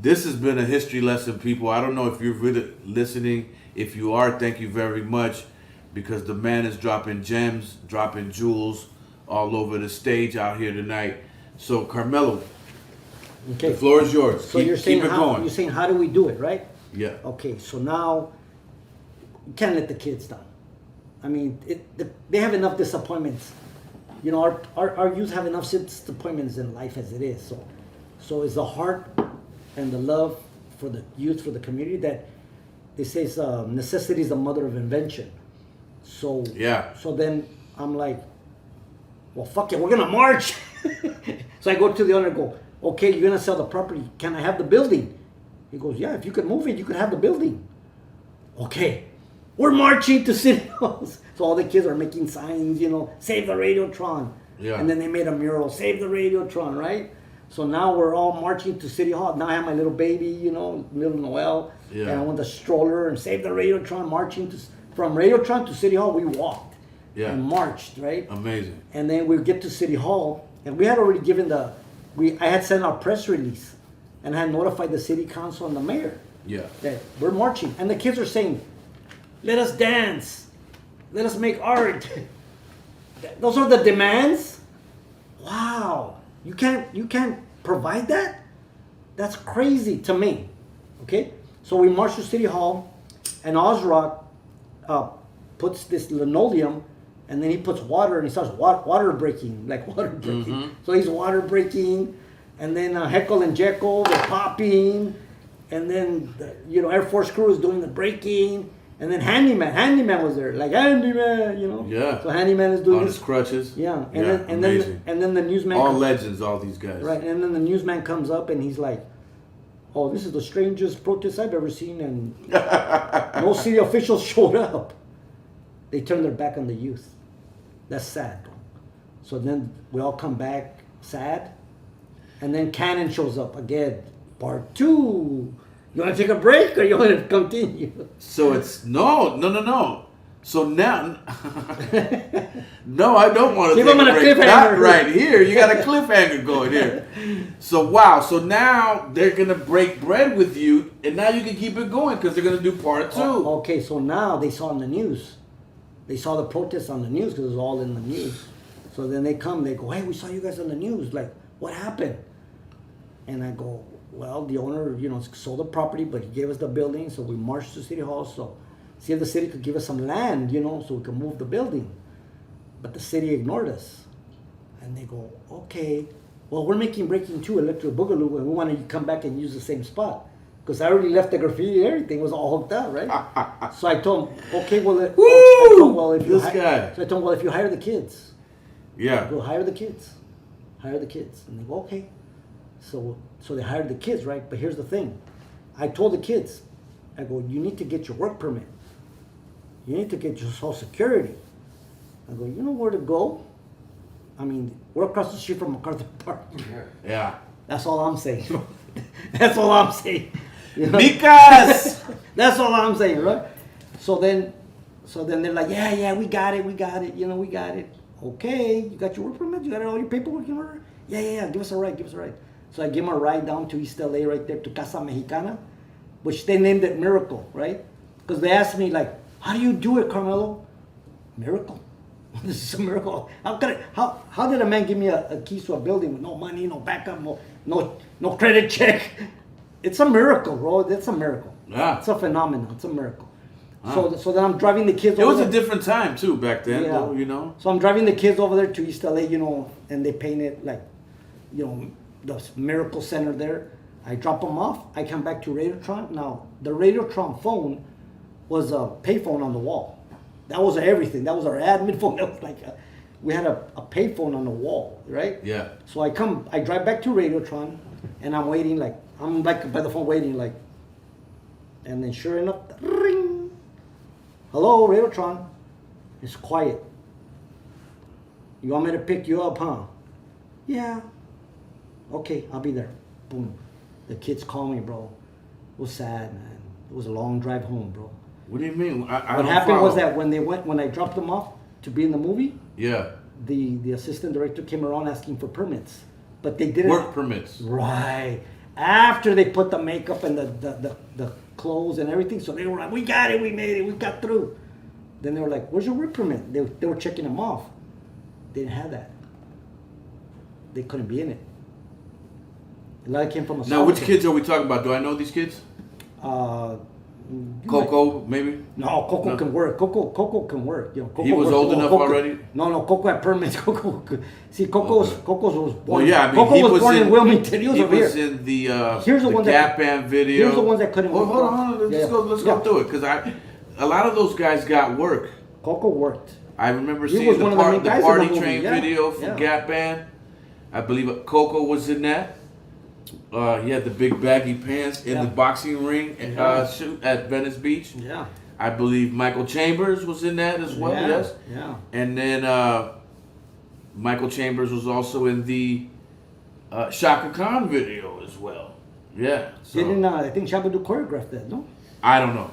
This has been a history lesson, people. I don't know if you're really listening. If you are, thank you very much, because the man is dropping gems, dropping jewels all over the stage out here tonight. So, Carmelo, Okay. the floor is yours. So you're saying keep it going. you're saying how do we do it, right? Yeah. Okay. So now you can't let the kids down. I mean, they have enough disappointments. You know, our youth have enough disappointments in life as it is. So it's the heart and the love for the youth, for the community, that they say necessity is the mother of invention. So Yeah. So then I'm like, well, fuck it, we're gonna march. So I go to the owner and go, okay, you're gonna sell the property. Can I have the building? He goes, yeah, if you could move it, you could have the building. Okay, we're marching to City Halls. So all the kids are making signs, save the Radiotron. Yeah. And then they made a mural, save the Radiotron, right? So now we're all marching to City Hall. Now I have my little baby, little Noel. Yeah. And I want the stroller and save the Radiotron, marching from Radiotron to City Hall. We walked Yeah. and marched, right? Amazing. And then we get to City Hall, and we had already given I had sent out press release, and I had notified the city council and the mayor Yeah. that we're marching. And the kids are saying, let us dance, let us make art. Those are the demands? Wow. You can't provide that? That's crazy to me. Okay? So we march to City Hall, and Ozrock puts this linoleum, and then he puts water, and he starts water breaking, like water breaking. Mm-hmm. So he's water breaking, and then Heckle and Jekyll, they're popping, and then Air Force crew is doing the breaking, and then Handyman was there, like Handyman, Yeah. So Handyman is doing On this. his crutches. Yeah, Amazing. and then the newsman All comes, legends, all these guys. right, and then the newsman comes up and he's like, "Oh, this is the strangest protest I've ever seen, and no city officials showed up." They turned their back on the youth. That's sad. So then we all come back sad, and then Cannon shows up again, part 2. You want to take a break or you want to continue? So it's no. So now, no, I don't want to Keep take them on a a break. cliffhanger. Not right here. You got a cliffhanger going here. So wow. So now they're gonna break bread with you, and now you can keep it going because they're gonna do part 2. Okay, so now they saw in the news. They saw the protests on the news because it was all in the news. So then they come, they go, "Hey, we saw you guys on the news. Like, what happened?" And I go, "Well, the owner, sold the property, but he gave us the building, so we marched to City Hall. So see if the city could give us some land, so we could move the building. But the city ignored us." And they go, "Okay, well, we're making Breaking 2 Electric Boogaloo, and we want to come back and use the same spot. Because I already left the graffiti and everything was all hooked up, right?" So I told him, "Okay, well, if This guy. So I told him, well, if you hire the kids, Yeah. go hire the kids. Hire the kids." And they go, "Okay." So they hired the kids, right? But here's the thing. I told the kids, I go, "You need to get your work permit. You need to get your Social Security." I go, "You know where to go? I mean, we're across the street from MacArthur Park." Yeah. That's all I'm saying. That's all I'm saying. Micas. That's all I'm saying, right? So then they're like, yeah, we got it, we got it. Okay, you got your work permit, you got all your paperwork in order? Yeah, give us a ride. So I give them a ride down to East LA right there to Casa Mexicana, which they named it Miracle, right? Because they asked me like, "How do you do it, Carmelo?" Miracle. This is a miracle. How did a man give me a keys to a building with no money, no backup, no credit check? It's a miracle, bro. It's a miracle. Yeah. It's a phenomenon. It's a miracle. So then I'm driving the kids It over was a there. different time too back then, though, So I'm driving the kids over there to East LA, and they paint it like, the Miracle Center there. I drop them off. I come back to Radiotron. Now, the Radiotron phone was a payphone on the wall. That was everything. That was our admin phone. That was like we had a payphone on the wall, right? Yeah. So I drive back to Radiotron, and I'm waiting, I'm back by the phone waiting, and then sure enough, ring. Hello, Radiotron. It's quiet. You want me to pick you up, huh? Yeah. Okay, I'll be there. Boom. The kids call me, bro. It was sad, man. It was a long drive home, bro. What do you mean? I What don't happened follow. was that when I dropped them off to be in the movie, Yeah. the assistant director came around asking for permits, but they didn't. Work permits. Right. After they put the makeup and the clothes and everything, so they were like, we got it, we made it, we got through. Then they were like, where's your work permit? They were checking them off. They didn't have that. They couldn't be in it. A lot came from a Now, which Salvador. kids are we talking about? Do I know these kids? Coco, maybe? No, Coco No. can work. Coco can work. You know, Coco He was works old well. enough Coco, already? No, Coco had permits. Coco's was born. Well, yeah, I mean, Coco he was born in Wilmington. He was over was here. in the Here's the one that- Gap Band video. Here's the ones that couldn't Hold work. on. Let's Yeah. go Yeah. through it because a lot of those guys got work. Coco worked. I remember He seeing was the, one of the main the guys in Party the movie, Train yeah. video from Yeah. Gap Band. I believe Coco was in that. He had the big baggy pants in Yeah. the boxing ring Yeah. shoot at Venice Beach. Yeah. I believe Michael Chambers was in that as well. Yeah. Yes. Yeah. And then Michael Chambers was also in the Shaka Khan video as well. Yeah. So, Didn't I think Shabadoo choreographed that? No. I don't know.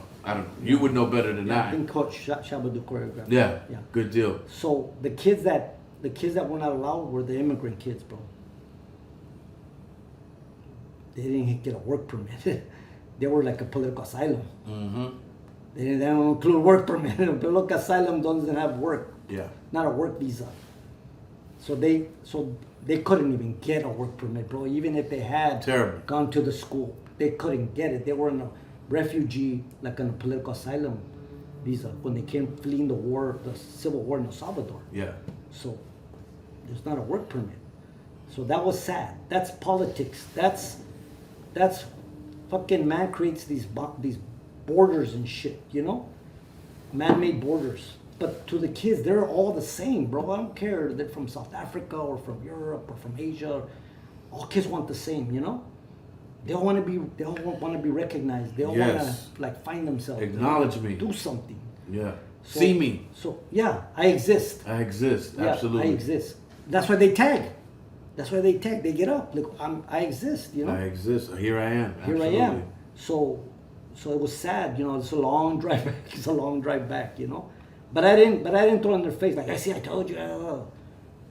You would know better than I I. think Coach Shabadoo choreographed. Yeah. Yeah. Good deal. So the kids that were not allowed were the immigrant kids, bro. They didn't get a work permit. They were like a political asylum. Mm-hmm. They don't include work permit. Political asylum doesn't have work, Yeah. not a work visa. So they couldn't even get a work permit, bro. Even if they had Terrible. gone to the school, they couldn't get it. They were in a refugee, like in a political asylum visa when they came fleeing the war, the civil war in El Salvador. Yeah. So there's not a work permit. So that was sad. That's politics. That's fucking man creates these borders and shit, you know? Man-made borders. But to the kids, they're all the same, bro. I don't care if they're from South Africa or from Europe or from Asia. All kids want the same, you know? They all want to be recognized. They all Yes. want to like find themselves. Acknowledge me. Do something. Yeah. So- See me. So yeah, I exist. I exist. Yeah, Absolutely. I exist. That's why they tag. That's why they tag. They get up. Like I exist. You know. I exist. Here I am. Here Absolutely. I am. So it was sad. You know, it's a long drive back. It's a long drive back. You know. But I didn't throw it in their face like I told you.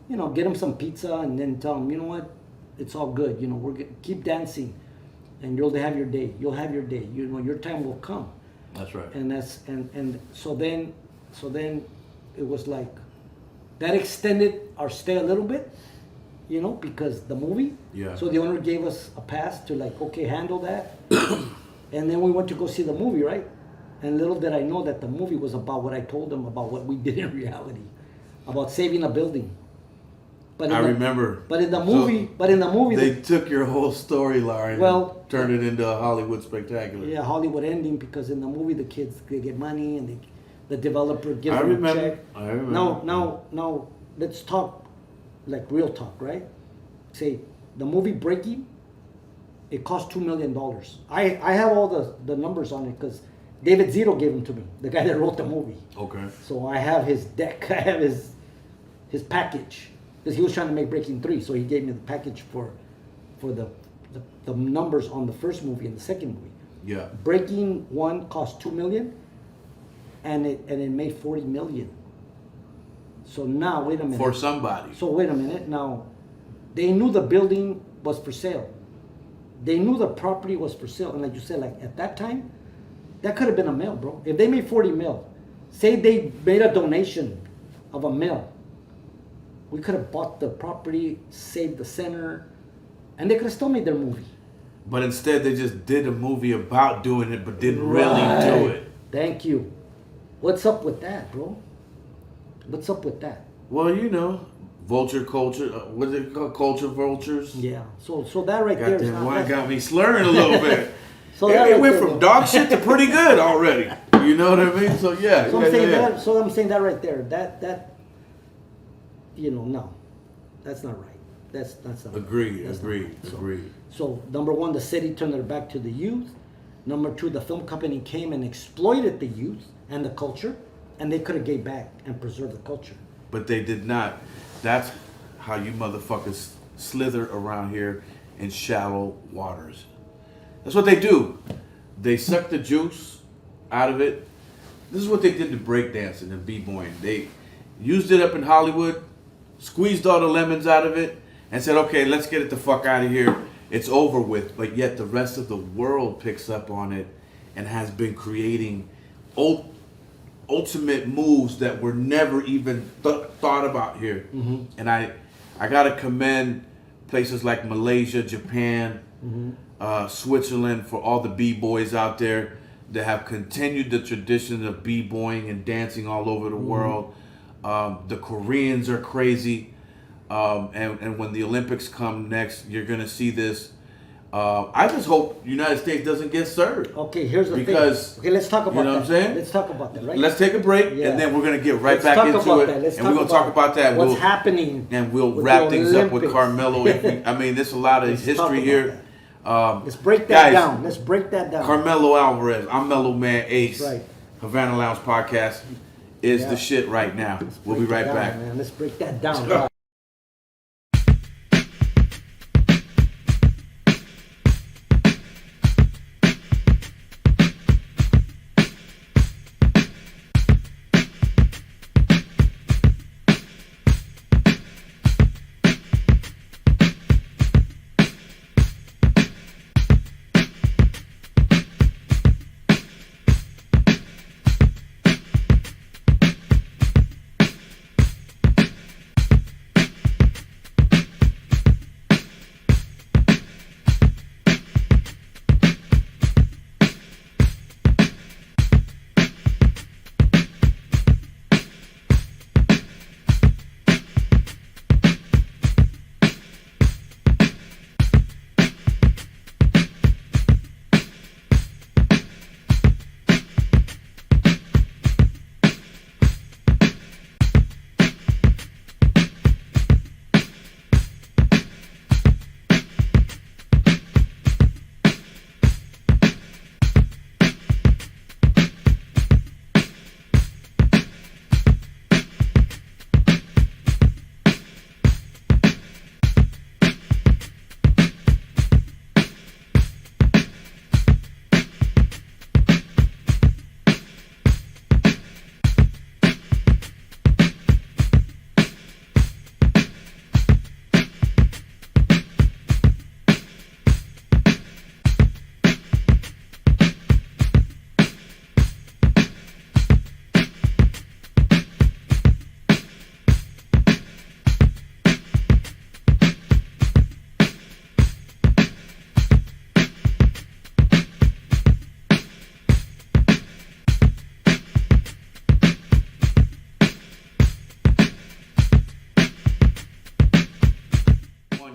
You know, get them some pizza and then tell them, you know what, it's all good. You know, keep dancing, and you'll have your day. You'll have your day. You know, your time will come. That's right. And so then it was like that extended our stay a little bit, you know, because the movie. Yeah. So the owner gave us a pass to like, okay, handle that. And then we went to go see the movie, right? And little did I know that the movie was about what I told them about what we did in reality, about saving a building. But I remember. But in the movie, They took your whole storyline Well- and turned it into a Hollywood spectacular. yeah, Hollywood ending, because in the movie the kids, they get money and the developer gives I them remember. a check. I remember. Now let's talk like real talk, right? Say the movie Breaking, it cost $2 million. I have all the numbers on it because David Zito gave them to me, the guy that wrote the movie. Okay. So I have his deck, I have his package, because he was trying to make Breaking 3, so he gave me the package for the numbers on the first movie and the second movie. Yeah. Breaking 1 cost $2 million, and it made $40 million. So now wait a minute. For somebody. So wait a minute. Now, they knew the building was for sale. They knew the property was for sale, and like you said, like at that time, that could have been a mill, bro. If they made 40 mil, say they made a donation of a mill, we could have bought the property, saved the center, and they could have still made their movie. But instead, they just did a movie about doing it, but didn't really do it. Thank you. What's up with that, bro? What's up with that? Well, you know, vulture culture. What is it called? Culture vultures. Yeah. So that right there is Goddamn, not. wine that's- got me slurring a little bit. So it that it right went there, from dog shit to pretty good already. You know what I mean? So yeah. So yeah, I'm saying yeah. that. So I'm saying that right there. That. No, that's not right. That's not. Agreed. That's not Agreed. right. So- Agreed. So number one, the city turned their back to the youth. Number two, the film company came and exploited the youth and the culture, and they could have gave back and preserved the culture. But they did not. That's how you motherfuckers slither around here in shallow waters. That's what they do. They suck the juice out of it. This is what they did to breakdancing and b-boying. They used it up in Hollywood, squeezed all the lemons out of it, and said, okay, let's get it the fuck out of here. It's over with. But yet the rest of the world picks up on it and has been creating ultimate moves that were never even thought about here. Mm-hmm. And I gotta commend places like Malaysia, Japan, Switzerland for all the b-boys out there that have continued the tradition of b-boying and dancing all over the world. The Koreans are crazy. And when the Olympics come next, you're gonna see this. I just hope the United States doesn't get served. Okay, here's the Because, thing. Okay, let's talk about you know that. what I'm saying? Let's talk about that, right? Let's take a break, Yeah. and then we're gonna get right Let's back talk into about it, that. Let's and we're gonna talk about that. What's happening? And we'll with wrap the things up with Olympics. Carmelo. I mean, there's a lot of Let's talk history about here. Let's break that guys, down. Let's break that down. Carmelo Alvarez. I'm Melllow Man Ace. Right. Havana Lounge Podcast is Yeah. the shit right now. We'll be Break right that back. down, man. Let's break that down.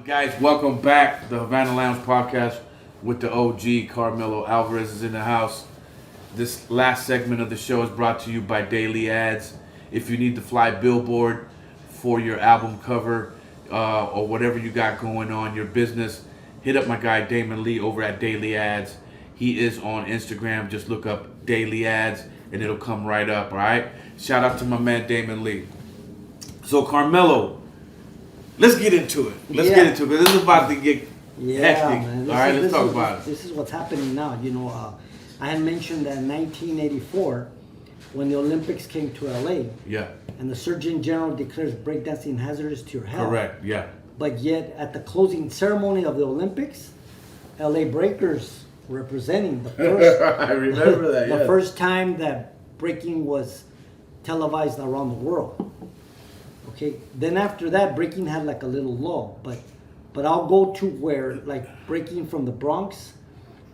Guys, welcome back. The Havana Lounge Podcast with the OG. Carmelo Alvarez is in the house. This last segment of the show is brought to you by Daily Ads. If you need to fly billboard for your album cover or whatever you got going on, your business, hit up my guy Damon Lee over at Daily Ads. He is on Instagram. Just look up Daily Ads and it'll come right up, all right? Shout out to my man Damon Lee. So Carmelo, let's get into it. Let's Yeah. get into it, because this is about to get hectic. Man. All right, This let's is- talk this about is- it. This is what's happening now. I had mentioned that in 1984, when the Olympics came to LA, Yeah, and the Surgeon General declares breakdancing hazardous to your health. correct, yeah. But yet, at the closing ceremony of the Olympics, LA Breakers representing the first, I remember that, the first time that breaking was televised around the world. Okay, then after that, breaking had like a little lull, but I'll go to where like breaking from the Bronx,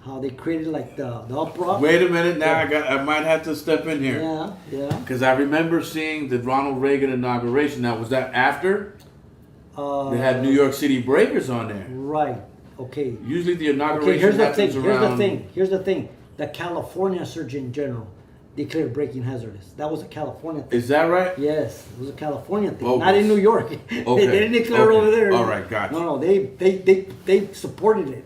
how they created like the up rock. Wait a minute, now I might have to step in here. Yeah. Because I remember seeing the Ronald Reagan inauguration. Now, was that after They had New York City Breakers on there. Right. Okay. Usually the inauguration Okay, here's the thing. happens around. Here's the thing. The California Surgeon General declared breaking hazardous. That was a California thing. Is that right? Yes, it was a California thing, Bogus. not in New York. They didn't declare it over there. All right, gotcha. No, they supported it.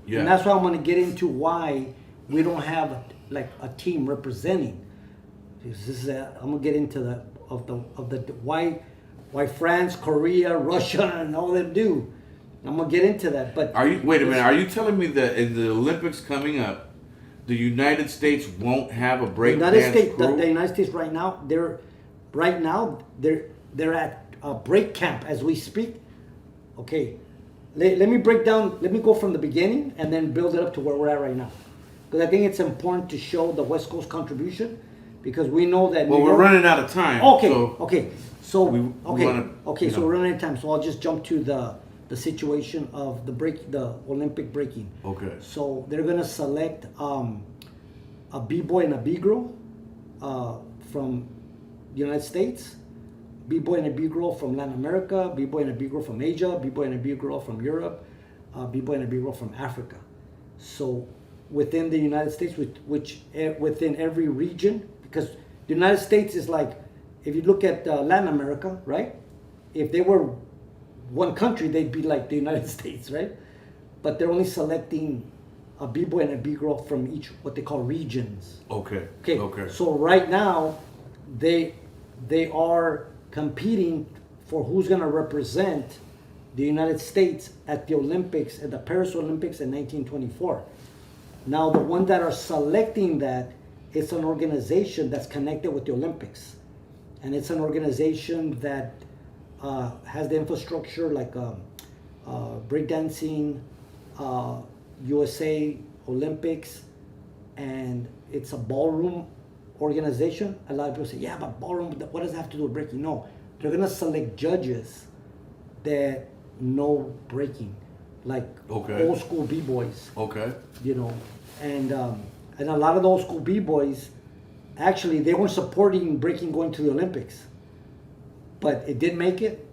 Yeah. And that's why I'm going to get into why we don't have like a team representing. Because this is I'm going to get into the why France, Korea, Russia, and all them do. I'm going to get into that. But wait a minute? Are you telling me that in the Olympics coming up, the United States won't have a break dance crew? The United States right now, they're at break camp as we speak. Okay, let me break down. Let me go from the beginning and then build it up to where we're at right now, because I think it's important to show the West Coast contribution, because we know that. Well, we're running out of time. Okay. So we wanna, so we're running out of time. So I'll just jump to the situation of the Olympic breaking. Okay. So they're gonna select a B-boy and a B-girl from the United States, B-boy and a B-girl from Latin America, B-boy and a B-girl from Asia, B-boy and a B-girl from Europe, B-boy and a B-girl from Africa. So within the United States, within every region, because the United States is like, if you look at Latin America, right? If they were one country, they'd be like the United States, right? But they're only selecting a B-boy and a B-girl from each, what they call regions. Okay. So right now, they are competing for who's going to represent the United States at the Olympics, at the Paris Olympics in 1924. Now, the one that are selecting that, it's an organization that's connected with the Olympics. And it's an organization that has the infrastructure like breakdancing, USA Olympics, and it's a ballroom organization. A lot of people say, yeah, but ballroom, what does that have to do with breaking? No, they're gonna select judges that know breaking, like old school b-boys. Okay. You know, and a lot of the old school b-boys, actually, they weren't supporting breaking going to the Olympics, but it did make it.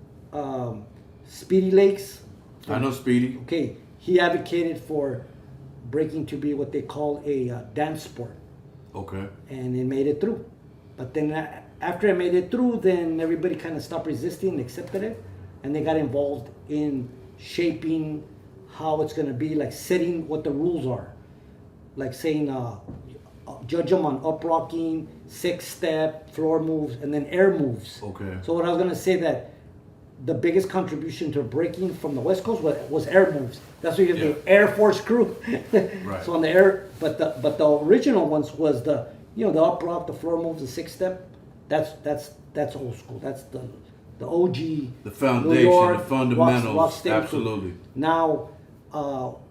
Speedy Lakes. I know Speedy. Okay, he advocated for breaking to be what they call a dance sport. Okay. And it made it through. But then after it made it through, then everybody kind of stopped resisting and accepted it. And they got involved in shaping how it's going to be, like setting what the rules are. Like saying, judge them on up rocking, 6-step, floor moves, and then air moves. Okay. So what I was going to say that the biggest contribution to breaking from the West Coast was air moves. That's what you have the Air Force crew. Right. So on the air, but the original ones was the up rock, the floor moves, the 6-step. That's old school. That's the OG. The foundation, New York, the fundamentals. rock state Absolutely. crew. Now,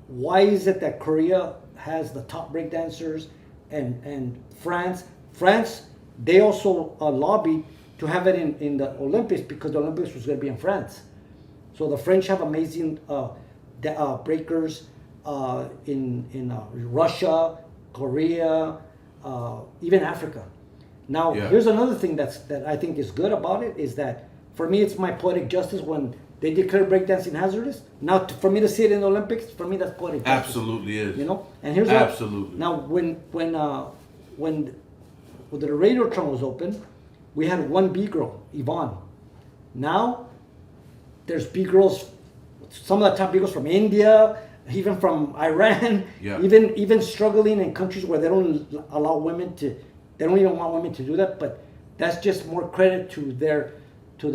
why is it that Korea has the top breakdancers and France, they also lobbied to have it in the Olympics, because the Olympics was going to be in France. So the French have amazing breakers in Russia, Korea, even Africa. Now, here's another thing that I think is good about it, is that for me, it's my poetic justice when they declare breakdancing hazardous. Now, for me to see it in the Olympics, for me, that's poetic justice. Absolutely is. You know? And here's absolutely. Now, when the Radiotron was open, we had one B-girl, Yvonne. Now, there's B-girls, some of the top B-girls from India, even from Iran, even struggling in countries where they don't allow women to, they don't even want women to do that, but that's just more credit to their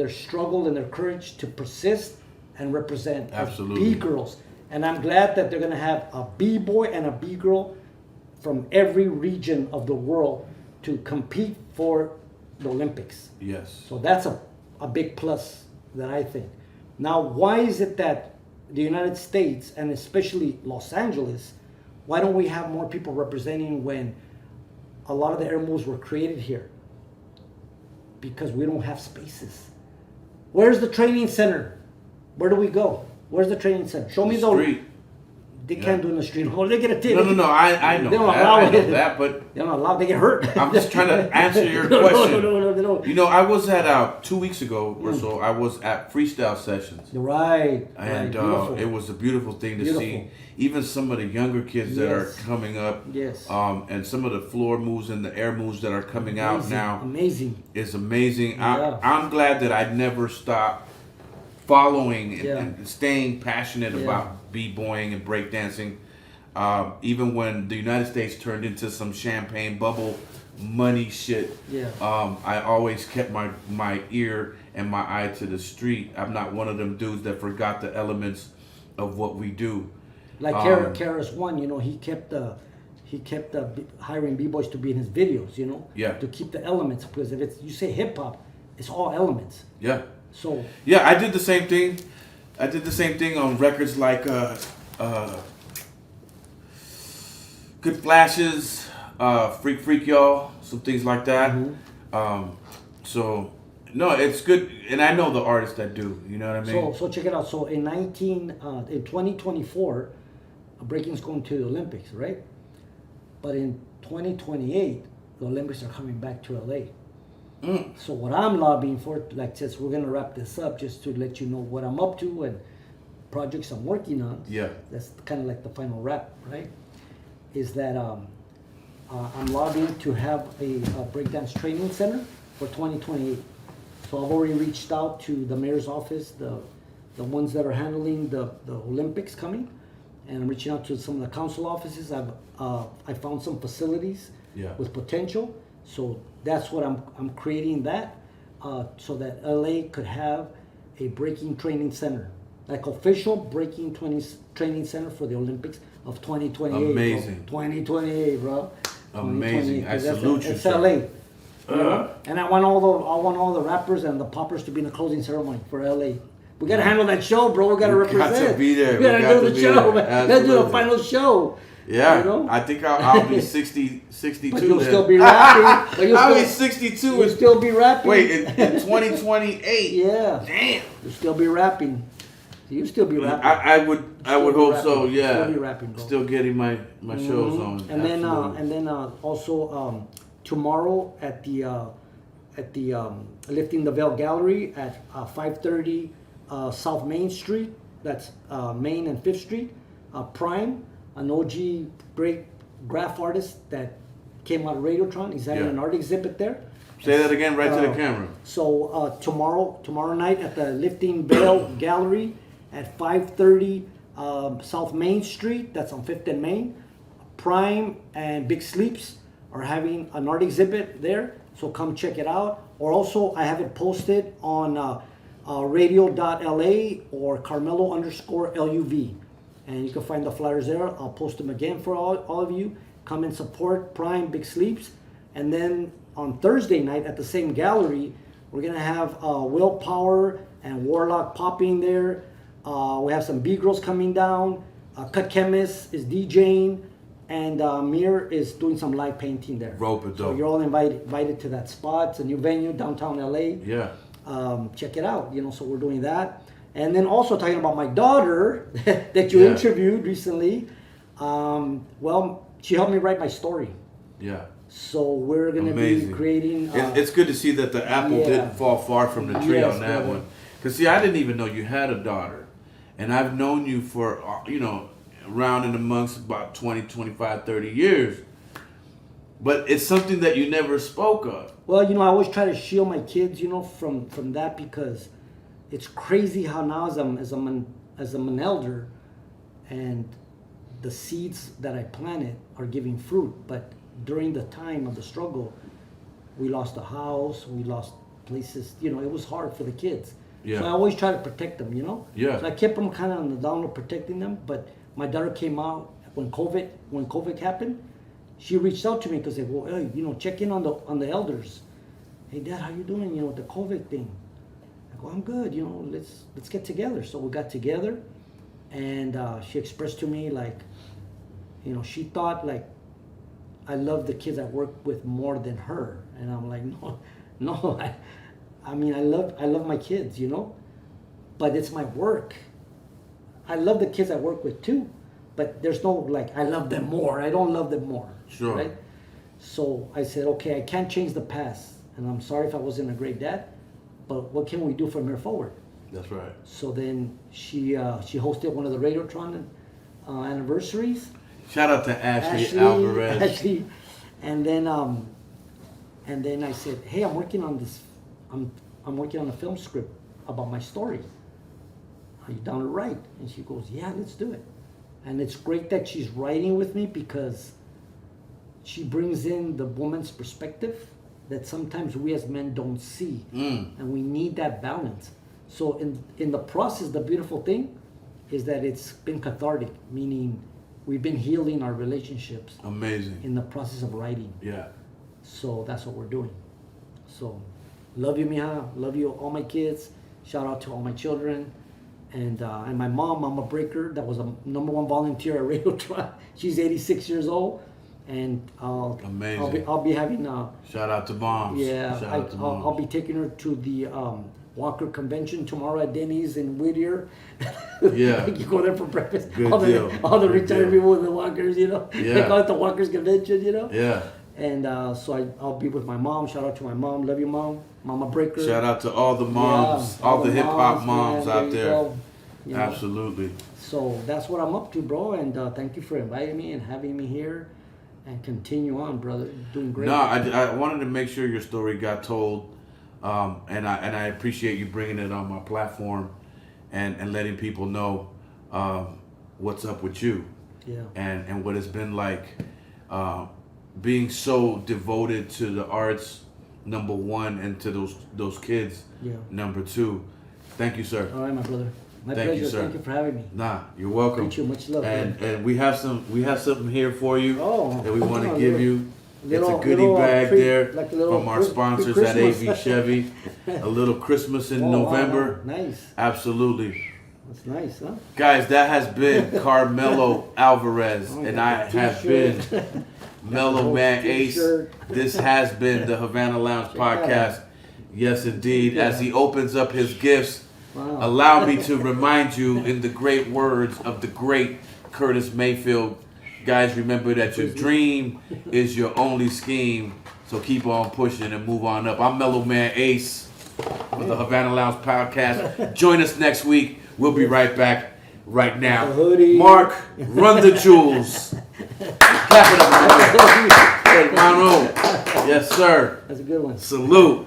struggle and their courage to persist and represent B-girls. And I'm glad that they're gonna have a B-boy and a B-girl from every region of the world to compete for the Olympics. Yes. So that's a big plus that I think. Now, why is it that the United States, and especially Los Angeles, why don't we have more people representing when a lot of the air moves were created here? Because we don't have spaces. Where's the training center? Where do we go? Where's the training center? Show me the street. They can't do it in the street. Oh, they get a ticket. No. I know They don't that. allow I know it. that, but They're not allowed. They get hurt. I'm just trying to answer your question. No. You know, I was at 2 weeks ago or so. I was at freestyle sessions, Right. and Beautiful. it was a beautiful thing to Beautiful. see. Even some of the younger kids that are coming up, Yes. and some of the floor moves and the air moves that are coming out now. Amazing. It's amazing. Yeah. I'm glad that I never stopped following and staying passionate Yeah. about b-boying and breakdancing. Even when the United States turned into some champagne bubble money shit, I always kept my ear and my eye to the street. I'm not one of them dudes that forgot the elements of what we do. Like Karis One, you know, he kept hiring b-boys to be in his videos, you know, to keep the elements, because if it's you say hip hop, it's all elements. Yeah. So I did the same thing. I did the same thing on records like Good Flashes, Freak Y'all, some things like that. So no, it's good, and I know the artists that do. You know what I mean? So check it out. So in 2024, breaking's going to the Olympics, right? But in 2028, the Olympics are coming back to LA. So what I'm lobbying for, like, since we're gonna wrap this up, just to let you know what I'm up to and projects I'm working on. Yeah. That's kind of like the final wrap, right? Is that I'm lobbying to have a breakdance training center for 2028. So I've already reached out to the mayor's office, the ones that are handling the Olympics coming, and I'm reaching out to some of the council offices. I found some facilities with potential. So that's what I'm creating that, so that LA could have a breaking training center, like official breaking training center for the Olympics of 2028. Amazing. Bro. 2028, bro. Amazing. I salute you. It's LA. You know? And I want all the rappers and the poppers to be in the closing ceremony for LA. We gotta handle that show, bro. We gotta represent. Got to be there. We gotta do the show, man. Let's do the final show. Yeah, you know? I think I'll be 62. But you'll then. still be rapping. I'll be 62. You'll still be rapping. Wait, in 2028. Yeah. Damn. You'll still be rapping. You still be rapping. I would hope so. Yeah. Still be rapping, bro. Still getting my shows on. And then also tomorrow at the Lifting the Veil Gallery at 5:30 South Main Street. That's Main and 5th Street. Prime, an OG great graph artist that came out of Radiotron. He's having an art exhibit there. Say that again, right to the camera. So tomorrow night at the Lifting Veil Gallery at 5:30 South Main Street. That's on 5th and Main. Prime and Big Sleeps are having an art exhibit there. So come check it out. Or also I have it posted on radio.la or Carmelo_LUV. And you can find the flyers there. I'll post them again for all of you. Come and support Prime Big Sleeps. And then on Thursday night at the same gallery, we're going to have Willpower and Warlock popping there. We have some B-Girls coming down. Cut Chemist is DJing. And Mir is doing some live painting there. Rope it, so you're all invited to that spot. It's a new venue, downtown LA. Yeah. Check it out. So we're doing that. And then also talking about my daughter that you interviewed recently. Well, she helped me write my story. Yeah. So we're going to be creating... it's good to see that the apple didn't fall far from the tree on that one. Because, see, I didn't even know you had a daughter. And I've known you for, around and amongst about 20, 25, 30 years. But it's something that you never spoke of. Well, I always try to shield my kids, from that, because it's crazy how now as I'm an elder, and the seeds that I planted are giving fruit. But during the time of the struggle, we lost a house, we lost places. It was hard for the kids. Yeah. So I always try to protect them. Yeah. So I kept them kind of on the down low, protecting them. But my daughter came out when COVID happened. She reached out to me because they go, hey, check in on the elders. Hey, Dad, how you doing? With the COVID thing. I go, I'm good. Let's get together. So we got together, and she expressed to me she thought I love the kids I work with more than her, and I'm like, no. I love my kids, but it's my work. I love the kids I work with too, but there's no like I love them more. I don't love them more. Sure. Right? So I said, okay, I can't change the past, and I'm sorry if I wasn't a great dad, but what can we do from here forward? That's right. So then she hosted one of the Radiotron anniversaries. Shout out to Ashley Alvarez. Ashley, and then I said, hey, I'm working on this. I'm working on a film script about my story. Are you down to write? And she goes, yeah, let's do it. And it's great that she's writing with me because she brings in the woman's perspective that sometimes we as men don't see. And we need that balance. So in the process, the beautiful thing is that it's been cathartic, meaning we've been healing our relationships. Amazing. In the process of writing. Yeah. So that's what we're doing. So love you, mija. Love you, all my kids. Shout out to all my children. And my mom, Mama Breaker, that was a #1 volunteer at Radiotron. She's 86 years old. And Amazing. I'll be having Shout out to moms. yeah, Shout out to moms. I'll be taking her to the Walker Convention tomorrow at Denny's in Whittier. Yeah. You go there for breakfast. Good all deal. All the Good retired deal. people with the Walkers, you know. Yeah. They call it the Walkers Convention, you know. Yeah. And so I'll be with my mom. Shout out to my mom. Love you, Mom. Mama Breaker. Shout out to all the moms, Yeah, all the hip hop moms man, out you there. go. You know. Absolutely. So that's what I'm up to, bro. And thank you for inviting me and having me here. And continue on, brother. You're doing great. No, I wanted to make sure your story got told, and I appreciate you bringing it on my platform, and letting people know what's up with you, Yeah. and what it's been like being so devoted to the arts, #1, and to those kids, Yeah. #2. Thank you, sir. All right, my brother. My Thank pleasure. you, sir. Thank you for having me. Nah, you're welcome. Appreciate you. Much love. And we have something here for you Oh, that we want to oh, give little- you. It's a little- goodie little, bag treat, there like a little from our Chris- sponsors at Christmas. AV Chevy. A little Christmas in Oh, wow, November. nice. Absolutely. That's nice, huh? Guys, that has been Carmelo Alvarez, Oh, and yeah, I have been t-shirt. Melllow Man Ace. T-shirt. This has been the Havana Lounge Check that podcast. Yes, indeed. As he opens up his gifts, Wow. allow me to remind you in the great words of the great Curtis Mayfield. Guys, remember that your dream is your only scheme. So keep on pushing and move on up. I'm Melllow Man Ace with the Havana Lounge podcast. Join us next week. We'll be right back right now. The hoodie. Mark, run the jewels. Clap it up, hermano. Yes, sir. That's a good one. Salute.